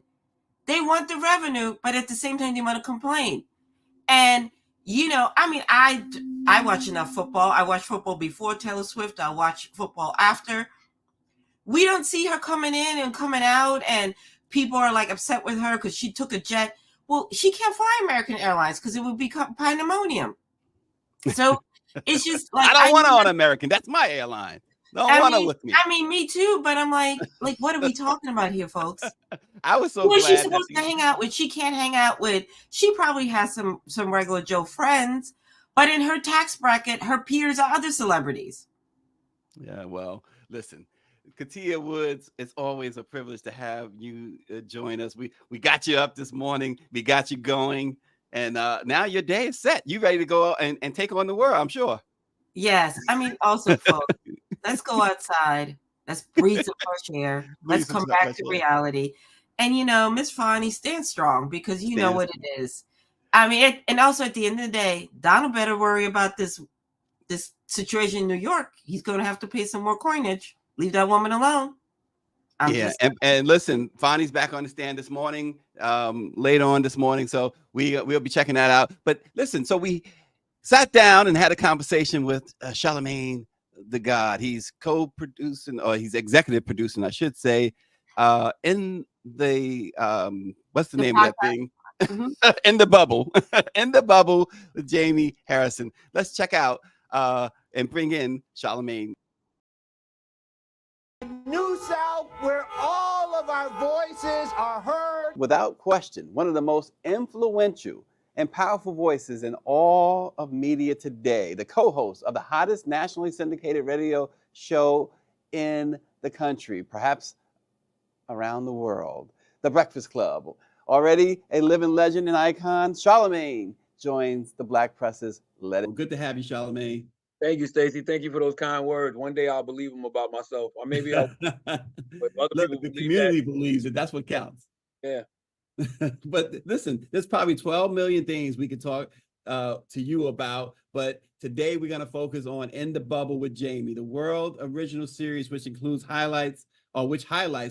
they want the revenue, but at the same time they want to complain. And, I watch enough football. I watch football before Taylor Swift. I watch football after. We don't see her coming in and coming out, and people are like upset with her because she took a jet. Well, she can't fly American Airlines because it would be pandemonium. So it's just like, I don't want her on American. That's my airline. Don't want her with me. I mean, me too, but I'm like, what are we talking about here, folks? I was so Who is glad. she supposed to hang out with? She can't hang out with. She probably has some regular Joe friends, but in her tax bracket, her peers are other celebrities. Yeah, well, listen, Kathia Woods, it's always a privilege to have you join us. We got you up this morning. We got you going, and now your day is set. You ready to go and take on the world, I'm sure. Yes, I mean, also, folks, let's go outside. Let's breathe some fresh air. Let's come back to reality. And, Miss Fani, stand strong, because you know what it is. I mean, and also at the end of the day, Donald better worry about this situation in New York. He's going to have to pay some more coinage. Leave that woman alone. And listen, Fani's back on the stand this morning, later on this morning. So we'll be checking that out. But listen, so we sat down and had a conversation with Charlamagne the God. He's co-producing, or he's executive producing, I should say, in the what's the name of that thing? Mm-hmm. In the Bubble. In the Bubble with Jaime Harrison. Let's check out and bring in Charlamagne. New South, where all of our voices are heard. Without question, one of the most influential and powerful voices in all of media today, the co-host of the hottest nationally syndicated radio show in the country, perhaps around the world, The Breakfast Club. Already a living legend and icon, Charlamagne joins the Black Press's Let It. Good to have you, Charlamagne. Thank you, Stacey. Thank you for those kind words. One day I'll believe them about myself, or maybe I'll. But other Look, people the believe community that. believes it. That's what counts. Yeah. But listen, there's probably 12 million things we could talk to you about, but today we're going to focus on In the Bubble with Jaime, the world original series, which highlights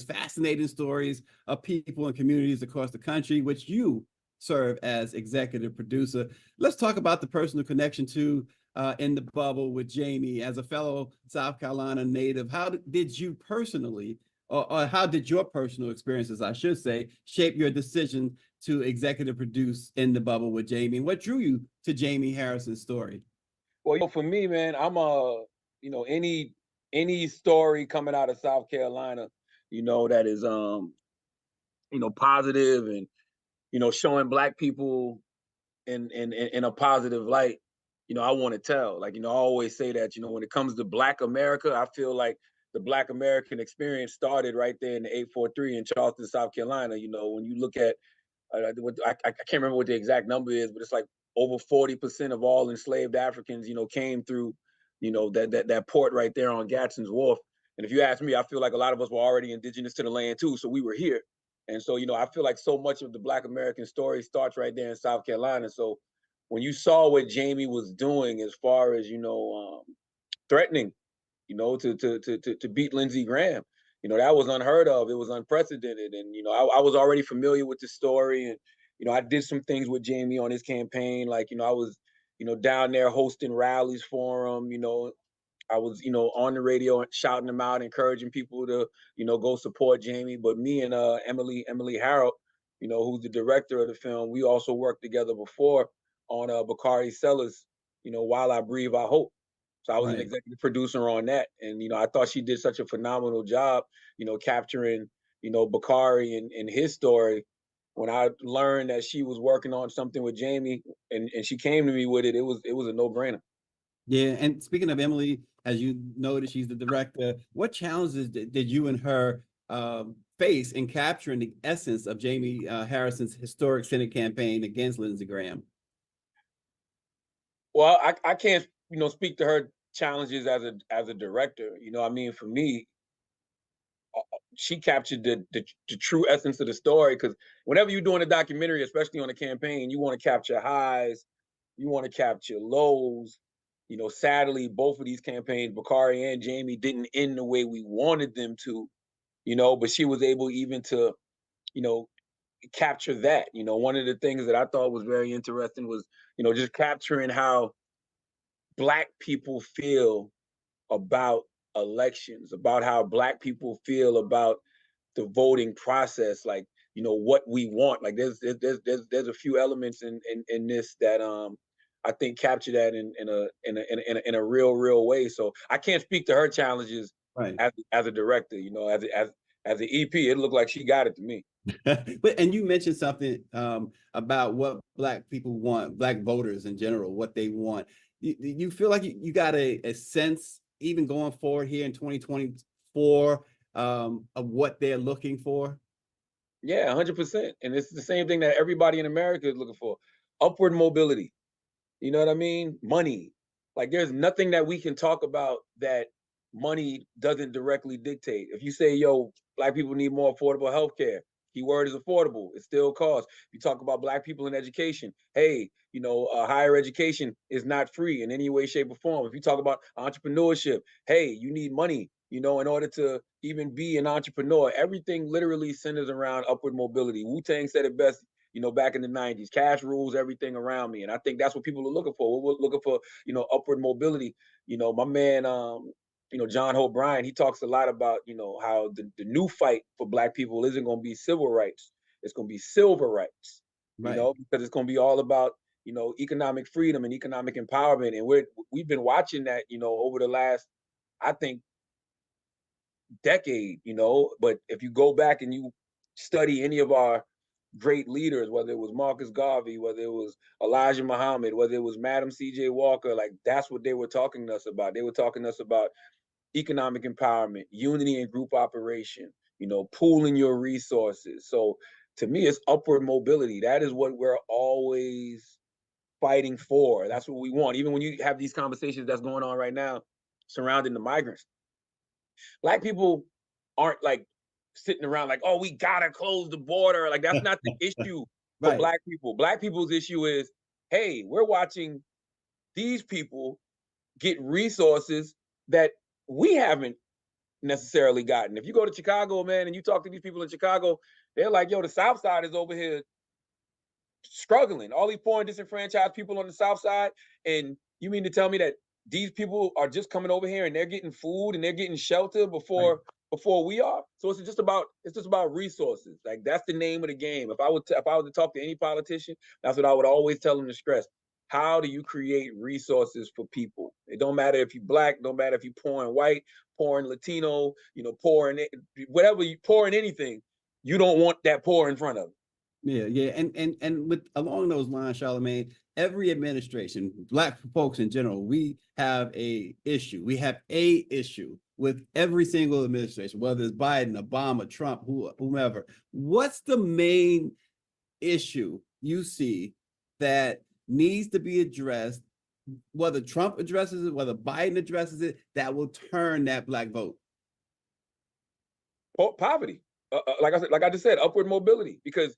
fascinating stories of people and communities across the country, which you serve as executive producer. Let's talk about the personal connection to In the Bubble with Jaime. As a fellow South Carolina native, how did you personally, or how did your personal experiences, I should say, shape your decision to executive produce In the Bubble with Jaime? What drew you to Jaime Harrison's story? Well, for me, man, I'm any story coming out of South Carolina, that is positive and showing Black people in a positive light, I want to tell. Like, I always say that, when it comes to Black America, I feel like the Black American experience started right there in the 843 in Charleston, South Carolina. When you look at, I can't remember what the exact number is, but it's like over 40% of all enslaved Africans, came through, that port right there on Gadsden's Wharf. And if you ask me, I feel like a lot of us were already indigenous to the land too, so we were here. And so, I feel like so much of the Black American story starts right there in South Carolina. So when you saw what Jaime was doing as far as, threatening, to beat Lindsey Graham, that was unheard of. It was unprecedented. And, I was already familiar with the story. And, I did some things with Jaime on his campaign. Like, I was, down there hosting rallies for him, I was, on the radio shouting them out, encouraging people to, go support Jaime. But me and Emily Harold, who's the director of the film, we also worked together before on Bakari Sellers, While I Breathe, I Hope. So I was an executive producer on that. And, I thought she did such a phenomenal job, capturing, Bakari and his story. When I learned that she was working on something with Jaime and she came to me with it, it was a no-brainer. Yeah, and speaking of Emily, as you noted, she's the director. What challenges did you and her face in capturing the essence of Jaime Harrison's historic Senate campaign against Lindsey Graham? Well, I can't, speak to her challenges as a director. For me, she captured the true essence of the story. Because whenever you're doing a documentary, especially on a campaign, you want to capture highs, you want to capture lows. Sadly, both of these campaigns, Bakari and Jaime, didn't end the way we wanted them to. But she was able even to, capture that. One of the things that I thought was very interesting was, just capturing how Black people feel about elections, about how Black people feel about the voting process, like, what we want. Like there's a few elements in this that I think capture that in a real way. So I can't speak to her challenges as a director, as an EP. It looked like she got it to me. But and you mentioned something about what Black people want, Black voters in general, what they want. You feel like you got a sense, even going forward here in 2024, of what they're looking for? Yeah, 100%. And it's the same thing that everybody in America is looking for: upward mobility. You know what I mean? Money. Like there's nothing that we can talk about that money doesn't directly dictate. If you say, yo, Black people need more affordable healthcare, keyword is affordable. It still costs. You talk about Black people in education. Hey, higher education is not free in any way, shape, or form. If you talk about entrepreneurship, hey, you need money, in order to even be an entrepreneur. Everything literally centers around upward mobility. Wu-Tang said it best, back in the 90s. Cash rules everything around me. And I think that's what people are looking for. We're looking for, upward mobility. My man, John Hope Bryant, he talks a lot about, how the new fight for Black people isn't going to be civil rights. It's going to be silver rights, because it's going to be all about, economic freedom and economic empowerment. And we've been watching that, over the last, I think, decade, but if you go back and you study any of our great leaders, whether it was Marcus Garvey, whether it was Elijah Muhammad, whether it was Madam C.J. Walker, like that's what they were talking to us about. They were talking to us about economic empowerment, unity and group operation, pooling your resources. So to me, it's upward mobility. That is what we're always fighting for. That's what we want. Even when you have these conversations that's going on right now surrounding the migrants, Black people aren't like sitting around like, oh, we gotta close the border. Like, that's not the issue for Right. Black people. Black people's issue is, hey, we're watching these people get resources that we haven't necessarily gotten. If you go to Chicago, man, and you talk to these people in Chicago, they're like, yo, the South Side is over here struggling. All these poor and disenfranchised people on the South Side. And you mean to tell me that these people are just coming over here and they're getting food and they're getting shelter before we are? So it's just about resources. Like, that's the name of the game. If I was to talk to any politician, that's what I would always tell them to stress. How do you create resources for people? It don't matter if you're Black, don't matter if you're poor and white, poor and Latino, poor and whatever, you poor in anything. You don't want that poor in front of them. Yeah. And with along those lines, Charlamagne, every administration, Black folks in general, we have a issue. We have a issue with every single administration, whether it's Biden, Obama, Trump, whomever. What's the main issue you see that needs to be addressed, whether Trump addresses it, whether Biden addresses it, that will turn that Black vote? Poverty. Like I just said, upward mobility. Because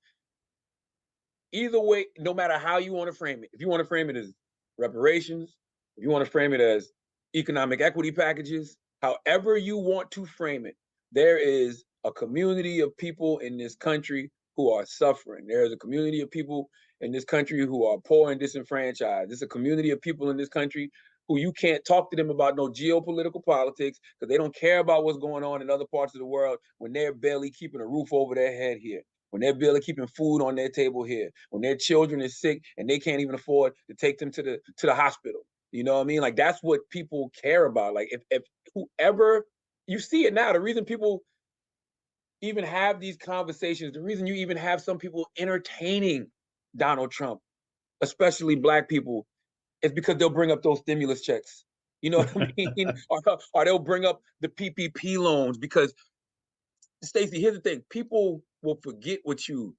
either way, no matter how you want to frame it, if you want to frame it as reparations, if you want to frame it as economic equity packages, however you want to frame it, there is a community of people in this country who are suffering. There is a community of people in this country who are poor and disenfranchised. There's a community of people in this country who you can't talk to them about no geopolitical politics because they don't care about what's going on in other parts of the world when they're barely keeping a roof over their head here, when they're barely keeping food on their table here, when their children is sick and they can't even afford to take them to the hospital. You know what I mean? Like, that's what people care about. Like, if whoever, you see it now, the reason people even have these conversations, the reason you even have some people entertaining Donald Trump, especially Black people, is because they'll bring up those stimulus checks. You know what I mean? Or they'll bring up the PPP loans because, Stacey, here's the thing. People will forget what you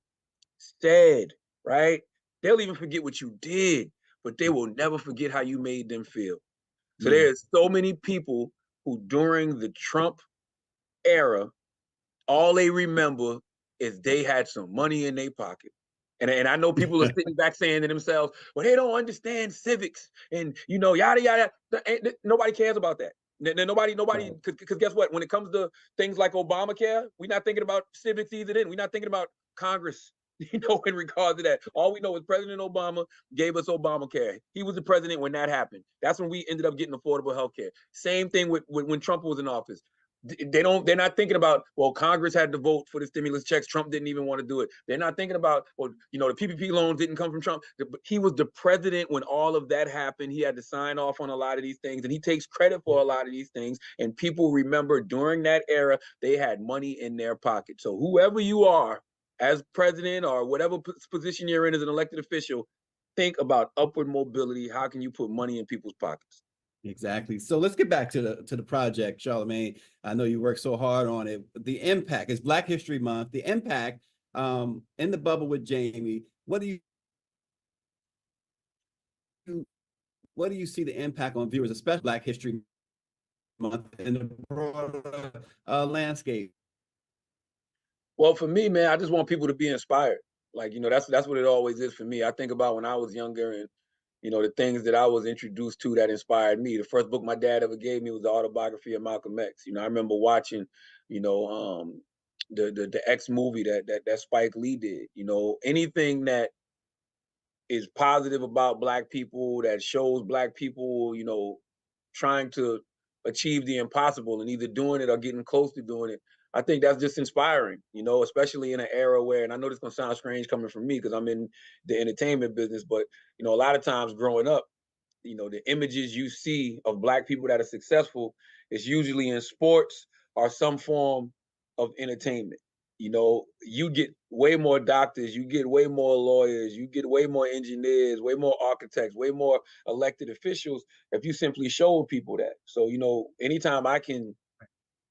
said, right? They'll even forget what you did, but they will never forget how you made them feel. So there's so many people who during the Trump era, all they remember is they had some money in their pocket. And I know people are sitting back saying to themselves, well, they don't understand civics and, yada, yada. Nobody cares about that. Nobody, because guess what? When it comes to things like Obamacare, we're not thinking about civics either then. We're not thinking about Congress, in regards to that. All we know is President Obama gave us Obamacare. He was the president when that happened. That's when we ended up getting affordable health care. Same thing with when Trump was in office. They're not thinking about, well, Congress had to vote for the stimulus checks. Trump didn't even want to do it. They're not thinking about, well, the PPP loans didn't come from Trump. He was the president when all of that happened. He had to sign off on a lot of these things, and he takes credit for a lot of these things. And people remember during that era, they had money in their pocket. So whoever you are as president or whatever position you're in as an elected official, think about upward mobility. How can you put money in people's pockets? Exactly. So let's get back to the project, Charlamagne. I know you worked so hard on it. The impact, it's Black History Month. The impact in the Bubble with Jaime. What do you see the impact on viewers, especially Black History Month in the broader landscape? Well, for me, man, I just want people to be inspired. Like, that's what it always is for me. I think about when I was younger and, the things that I was introduced to that inspired me. The first book my dad ever gave me was the autobiography of Malcolm X. I remember watching, the X movie that Spike Lee did. Anything that is positive about Black people, that shows Black people, trying to achieve the impossible and either doing it or getting close to doing it. I think that's just inspiring, especially in an era where, and I know this is gonna sound strange coming from me because I'm in the entertainment business, but a lot of times growing up, the images you see of Black people that are successful is usually in sports or some form of entertainment. You get way more doctors, you get way more lawyers, you get way more engineers, way more architects, way more elected officials if you simply show people that. So, anytime I can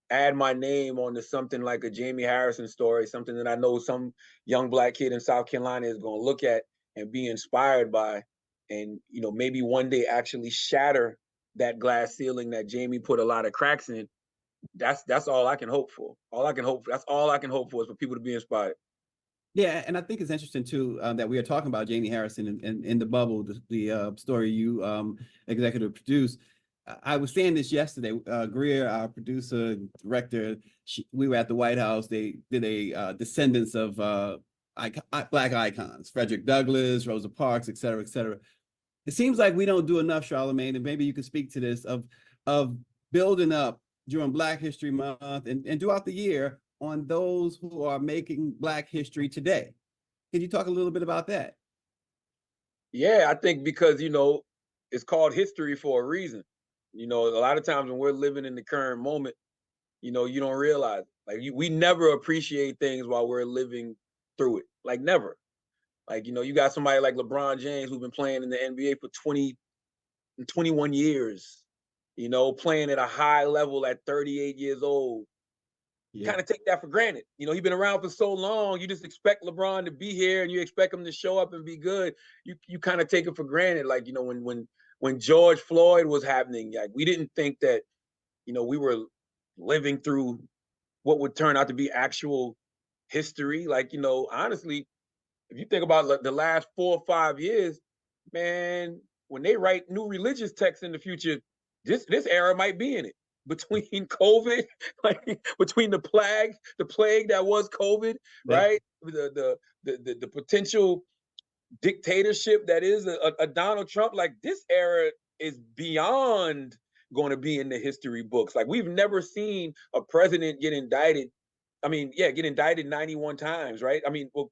add my name onto something like a Jaime Harrison story, something that I know some young Black kid in South Carolina is going to look at and be inspired by, and maybe one day actually shatter that glass ceiling that Jaime put a lot of cracks in. That's all I can hope for. That's all I can hope for is for people to be inspired. Yeah, and I think it's interesting too that we are talking about Jaime Harrison in the Bubble, the story you executive produced. I was saying this yesterday. Greer, our producer, director, we were at the White House. They did a descendants of Black icons: Frederick Douglass, Rosa Parks, et cetera, et cetera. It seems like we don't do enough, Charlamagne, and maybe you can speak to this of building up during Black History Month and throughout the year on those who are making Black history today. Can you talk a little bit about that? Yeah, I think because it's called history for a reason. A lot of times when we're living in the current moment, you don't realize, like, we never appreciate things while we're living through it. Like, never. Like, you got somebody like LeBron James who's been playing in the NBA for 21 years, playing at a high level at 38 years old. Yeah. Kind of take that for granted. He's been around for so long. You just expect LeBron to be here and you expect him to show up and be good. You kind of take it for granted. Like, when George Floyd was happening, like, we didn't think that, we were living through what would turn out to be actual history. Like, honestly, if you think about the last 4 or 5 years, man, when they write new religious texts in the future, this era might be in it. Between COVID, like between the plague that was COVID, right? The potential dictatorship that is a Donald Trump, like, this era is beyond going to be in the history books. Like, we've never seen a president get indicted. I mean, yeah, get indicted 91 times, right? I mean, or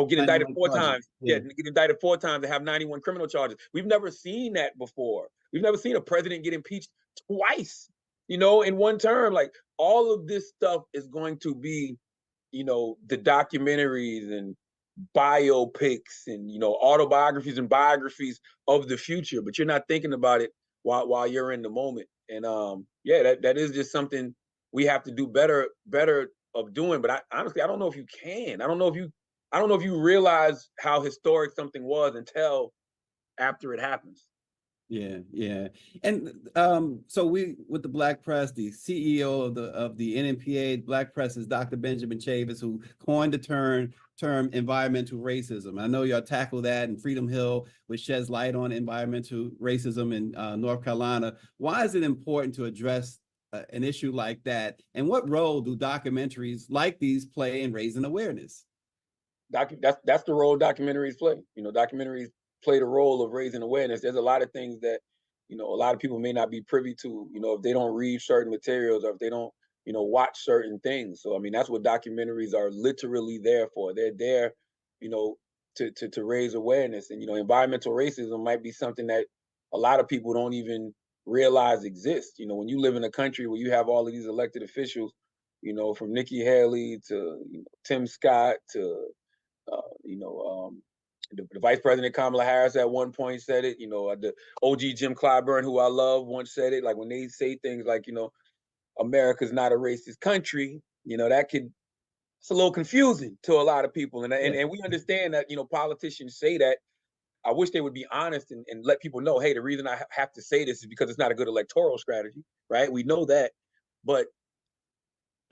get indicted 4 times. Yeah, get indicted 4 times and have 91 criminal charges. We've never seen that before. We've never seen a president get impeached twice, in one term. Like, all of this stuff is going to be, the documentaries and biopics and, autobiographies and biographies of the future, but you're not thinking about it while you're in the moment. And yeah, that is just something we have to do better of doing. But honestly, I don't know if you can. I don't know if you realize how historic something was until after it happens. Yeah. And so we, with the Black Press, the CEO of the NMPA Black Press is Dr. Benjamin Chavis, who coined the term environmental racism. I know y'all tackle that in Freedom Hill, which sheds light on environmental racism in North Carolina. Why is it important to address an issue like that? And what role do documentaries like these play in raising awareness? That's the role documentaries play. Documentaries play the role of raising awareness. There's a lot of things that, a lot of people may not be privy to, if they don't read certain materials or if they don't, watch certain things. So, I mean, that's what documentaries are literally there for. They're there, to raise awareness. And, environmental racism might be something that a lot of people don't even realize exists. When you live in a country where you have all of these elected officials, from Nikki Haley to Tim Scott to, the Vice President Kamala Harris at one point said it. The OG Jim Clyburn, who I love, once said it. Like, when they say things like, America's not a racist country, it's a little confusing to a lot of people. And we understand that, politicians say that. I wish they would be honest and let people know, hey, the reason I have to say this is because it's not a good electoral strategy, right? We know that. But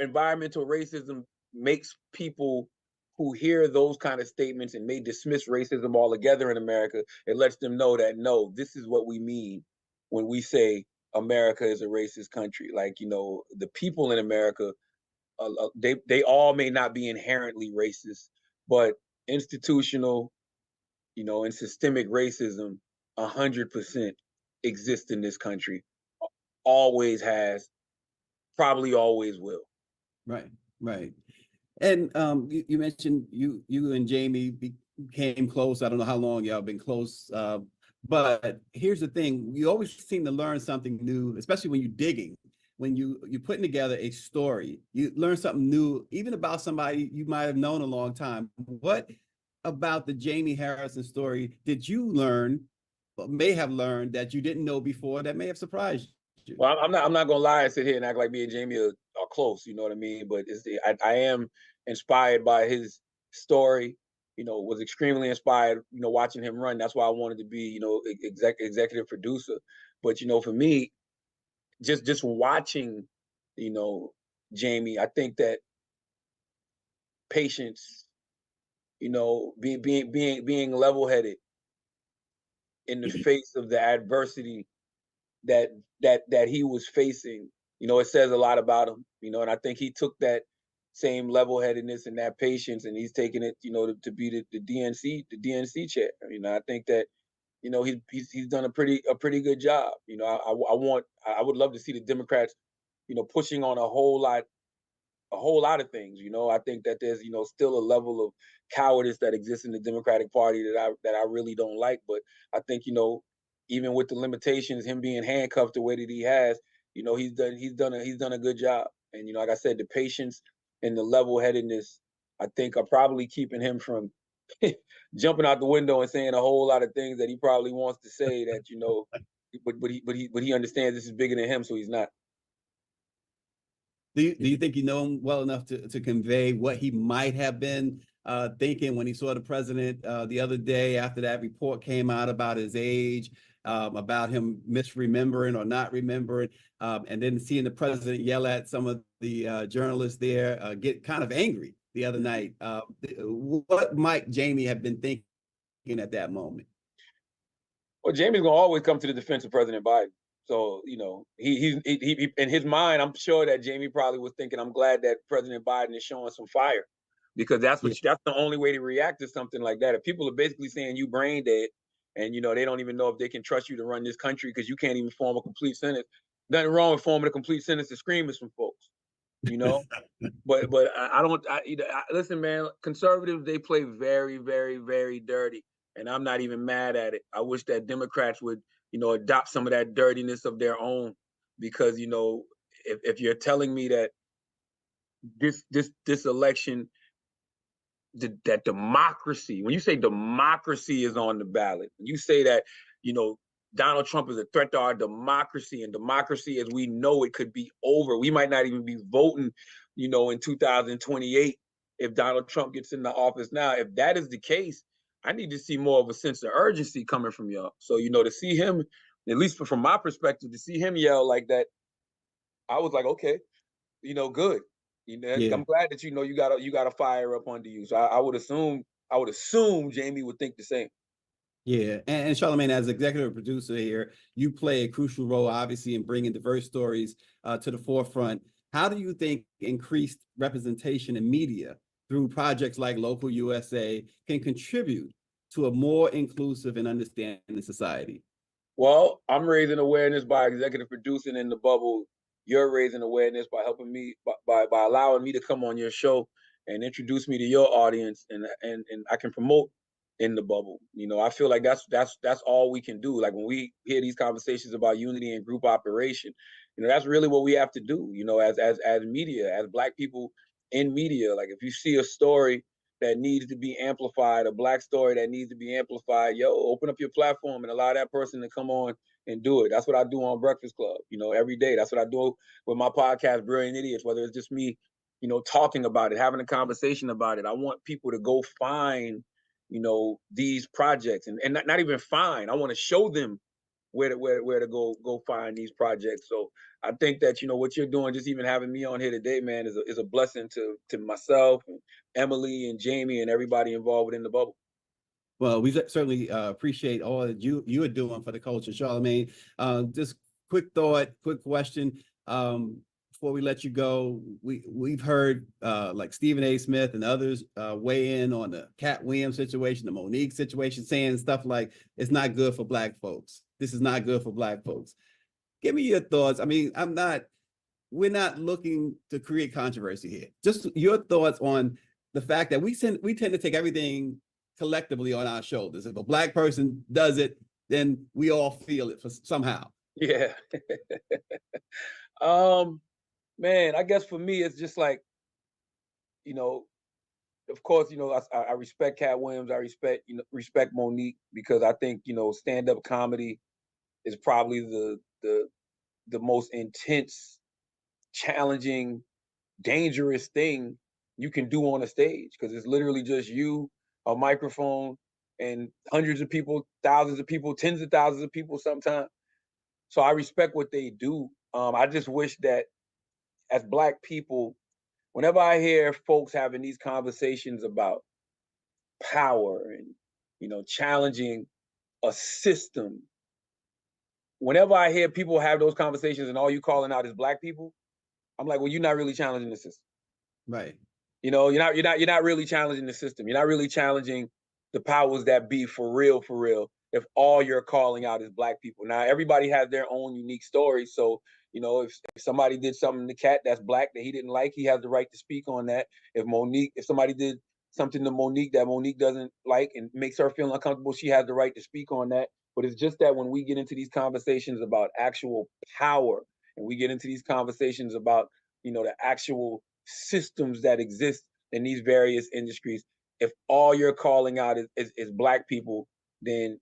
environmental racism makes people who hear those kind of statements and may dismiss racism altogether in America, it lets them know that, no, this is what we mean when we say America is a racist country. Like, the people in America, they all may not be inherently racist, but institutional, and systemic racism 100% exists in this country, always has, probably always will. Right. And you mentioned you and Jaime became close. I don't know how long y'all been close, but here's the thing: you always seem to learn something new, especially when you're digging. When you're putting together a story, you learn something new, even about somebody you might have known a long time. What about the Jaime Harrison story did you learn, or may have learned, that you didn't know before that may have surprised you? Well, I'm not gonna lie and sit here and act like me and Jaime close. You know what I mean? But I am inspired by his story. Was extremely inspired. Watching him run. That's why I wanted to be executive producer. But for me, just watching, Jaime, I think that patience, being level-headed in the face of the adversity that he was facing, it says a lot about him, and I think he took that same level-headedness and that patience, and he's taking it, to be the DNC chair. I think that, he's done a pretty good job. I would love to see the Democrats, pushing on a whole lot of things. I think that there's, still a level of cowardice that exists in the Democratic Party that I really don't like. But I think, even with the limitations, him being handcuffed the way that he has, he's done a good job. And like I said, the patience and the level-headedness, I think, are probably keeping him from jumping out the window and saying a whole lot of things that he probably wants to say that, but he understands this is bigger than him, so he's not. Do you think you know him well enough to convey what he might have been thinking when he saw the president the other day after that report came out about his age, about him misremembering or not remembering, and then seeing the president yell at some of the journalists there, get kind of angry the other night? What might Jaime have been thinking at that moment? Well, Jaime's gonna always come to the defense of President Biden. So, he in his mind, I'm sure that Jaime probably was thinking, I'm glad that President Biden is showing some fire, because that's the only way to react to something like that. If people are basically saying you brain dead, and they don't even know if they can trust you to run this country because you can't even form a complete sentence. Nothing wrong with forming a complete sentence to scream at some folks, But I don't. Listen, man. Conservatives, they play very, very, very dirty, and I'm not even mad at it. I wish that Democrats would, adopt some of that dirtiness of their own, because if you're telling me that this election, that democracy, when you say democracy is on the ballot, when you say that Donald Trump is a threat to our democracy, and democracy as we know it could be over. We might not even be voting, in 2028 if Donald Trump gets in the office now. If that is the case, I need to see more of a sense of urgency coming from y'all. So, to see him, at least from my perspective, to see him yell like that, I was like, okay, good. I'm glad that you got a fire up under you. So I would assume Jaime would think the same. Yeah, and Charlamagne, as executive producer here, you play a crucial role, obviously, in bringing diverse stories to the forefront. How do you think increased representation in media through projects like Local USA can contribute to a more inclusive and understanding society? Well, I'm raising awareness by executive producing in the bubble. You're raising awareness by helping me, by allowing me to come on your show and introduce me to your audience, and I can promote in the bubble. I feel like that's all we can do. Like, when we hear these conversations about unity and group operation, that's really what we have to do. As media, as Black people in media. Like, if you see a story that needs to be amplified, a Black story that needs to be amplified, open up your platform and allow that person to come on and do it. That's what I do on Breakfast Club, every day. That's what I do with my podcast, Brilliant Idiots, whether it's just me, talking about it, having a conversation about it. I want people to go find, these projects, and not even find. I want to show them where to go find these projects. So I think that, what you're doing, just even having me on here today, man, is a blessing to myself and Emily and Jaime and everybody involved within the bubble. Well, we certainly appreciate all that you are doing for the culture, Charlamagne. Just quick question. Before we let you go, we've heard like Stephen A. Smith and others weigh in on the Cat Williams situation, the Monique situation, saying stuff like, it's not good for Black folks. This is not good for Black folks. Give me your thoughts. I mean, we're not looking to create controversy here. Just your thoughts on the fact that we tend to take everything collectively on our shoulders. If a Black person does it, then we all feel it somehow. Yeah. Man, I guess for me, it's just like, of course, I respect Cat Williams. I respect Monique, because I think, stand-up comedy is probably the most intense, challenging dangerous thing you can do on a stage, because it's literally just you, a microphone, and hundreds of people, thousands of people, tens of thousands of people sometimes. So I respect what they do. I just wish that as Black people, whenever I hear folks having these conversations about power and, you know, challenging a system, whenever I hear people have those conversations and all you calling out is Black people, I'm like, well, you're not really challenging the system. Right. You know, you're not really challenging the system. You're not really challenging the powers that be for real, if all you're calling out is Black people. Now, everybody has their own unique story. So, you know, if somebody did something to Cat that's Black that he didn't like, he has the right to speak on that. If somebody did something to Monique that Monique doesn't like and makes her feel uncomfortable, she has the right to speak on that. But it's just that when we get into these conversations about actual power, and we get into these conversations about, you know, the actual systems that exist in these various industries, if all you're calling out is Black people, then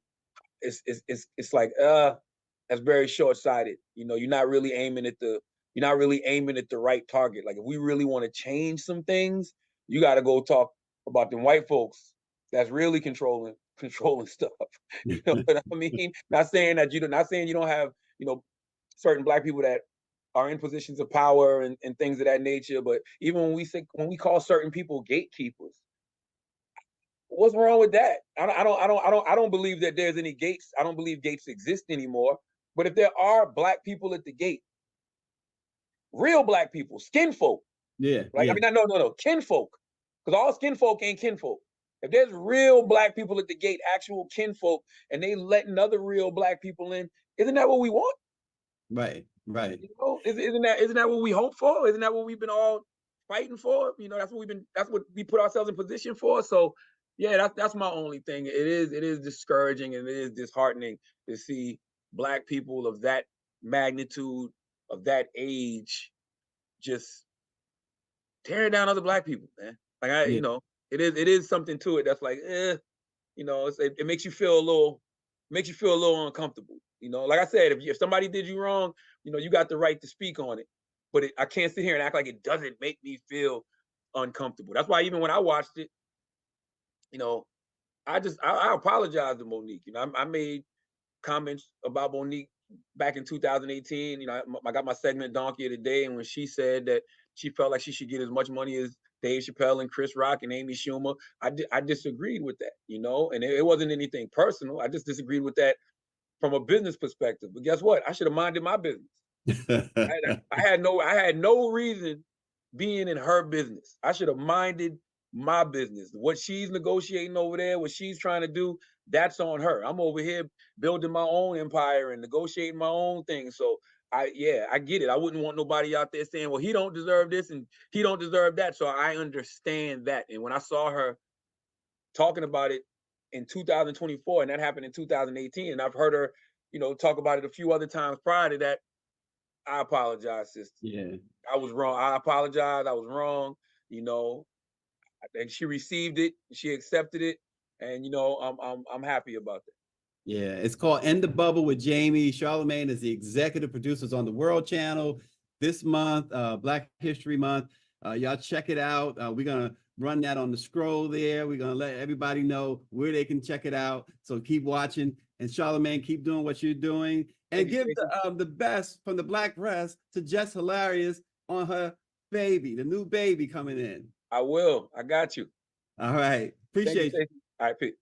it's like that's very short-sighted. You know, you're not really aiming at the right target. Like, if we really want to change some things, you got to go talk about them white folks that's really controlling stuff. You know what I mean? Not saying you don't have, you know, certain Black people that are in positions of power and things of that nature. But even when we call certain people gatekeepers, what's wrong with that? I don't believe that there's any gates. I don't believe gates exist anymore. But if there are Black people at the gate, real Black people, skin folk, Yeah. like, yeah. I mean, no, kinfolk, because all skin folk ain't kinfolk. If there's real Black people at the gate, actual kinfolk, and they letting other real Black people in, isn't that what we want? Right. You know, isn't that what we hope for? Isn't that what we've been all fighting for? You know, that's what we put ourselves in position for. So yeah, that's my only thing. It is discouraging and it is disheartening to see Black people of that magnitude, of that age, just tearing down other Black people, man. Like, you know, it is something to it that's like, you know, it makes you feel a little uncomfortable. You know, like I said, if somebody did you wrong, you know, you got the right to speak on it. But I can't sit here and act like it doesn't make me feel uncomfortable. That's why even when I watched it, you know, I apologized to Monique. You know, I made comments about Monique back in 2018. You know, I got my segment Donkey of the Day, and when she said that she felt like she should get as much money as Dave Chappelle and Chris Rock and Amy Schumer, I disagreed with that, you know, and it wasn't anything personal. I just disagreed with that from a business perspective. But guess what? I should have minded my business. I had no reason being in her business. I should have minded my business. What she's negotiating over there, what she's trying to do, that's on her. I'm over here building my own empire and negotiating my own thing. So I get it. I wouldn't want nobody out there saying, well, he don't deserve this and he don't deserve that. So I understand that. And when I saw her talking about it in 2024, and that happened in 2018, and I've heard her, you know, talk about it a few other times prior to that, I apologize, sister. Yeah. I was wrong. I apologize. I was wrong. You know, and she received it. She accepted it, and you know, I'm happy about that. Yeah, it's called End the Bubble with Jaime. Charlamagne is the executive producers on the World Channel this month, Black History Month. Y'all check it out. We're gonna run that on the scroll there. We're gonna let everybody know where they can check it out. So keep watching, and Charlamagne, keep doing what you're doing, and give the best from the Black press to Jess Hilarious on her baby, the new baby coming in. I will. I got you. All right, appreciate you. All right, peace.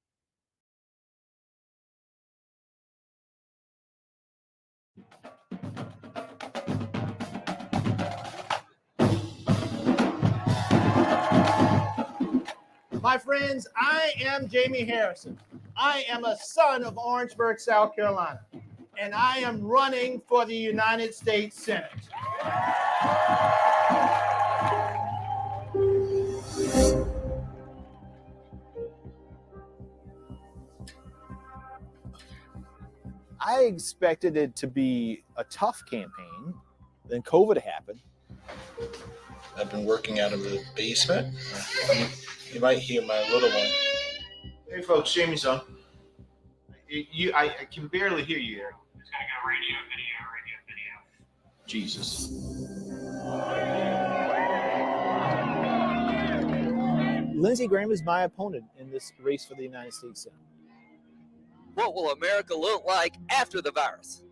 My friends, I am Jaime Harrison. I am a son of Orangeburg, South Carolina, and I am running for the United States Senate. I expected it to be a tough campaign. Then COVID happened. I've been working out of the basement. You might hear my little one. Hey folks, Jamie's on. I can barely hear you, Eric. It's gonna go radio, video. Jesus. Lindsey Graham is my opponent in this race for the United States Senate. What will America look like after the virus?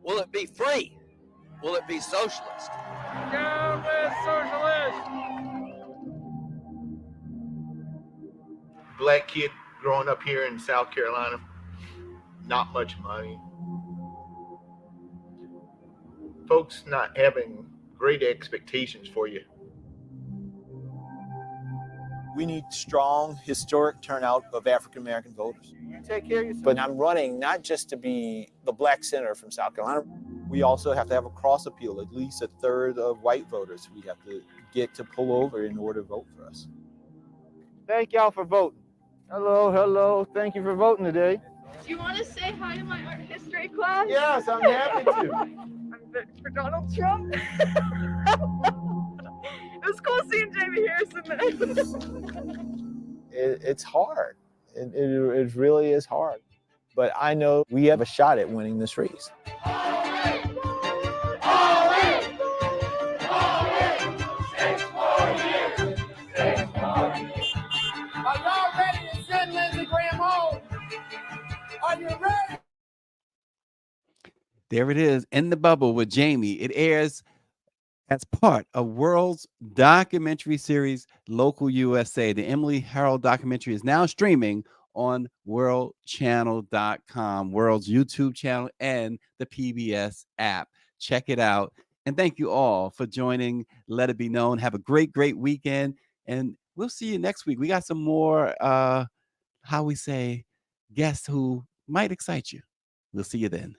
Will it be free? Will it be socialist? Down with socialist! Black kid growing up here in South Carolina, not much money. Folks not having great expectations for you. We need strong, historic turnout of African-American voters. You take care of yourself. But I'm running not just to be the black senator from South Carolina. We also have to have a cross appeal, at least a third of white voters we have to get to pull over in order to vote for us. Thank y'all for voting. Hello, hello. Thank you for voting today. Do you want to say hi to my art history class? Yes, I'm happy to. I'm for Donald Trump. It was cool seeing Jaime Harrison there. It's hard. It really is hard. But I know we have a shot at winning this race. Are y'all ready to send Lindsey Graham home? Are you ready? There it is, In the Bubble with Jaime. It airs as part of World's documentary series, Local USA. The Emily Harold documentary is now streaming on worldchannel.com, World's YouTube channel, and the PBS app. Check it out. And thank you all for joining Let It Be Known. Have a great, great weekend. And we'll see you next week. We got some more, how we say, guests who might excite you. We'll see you then.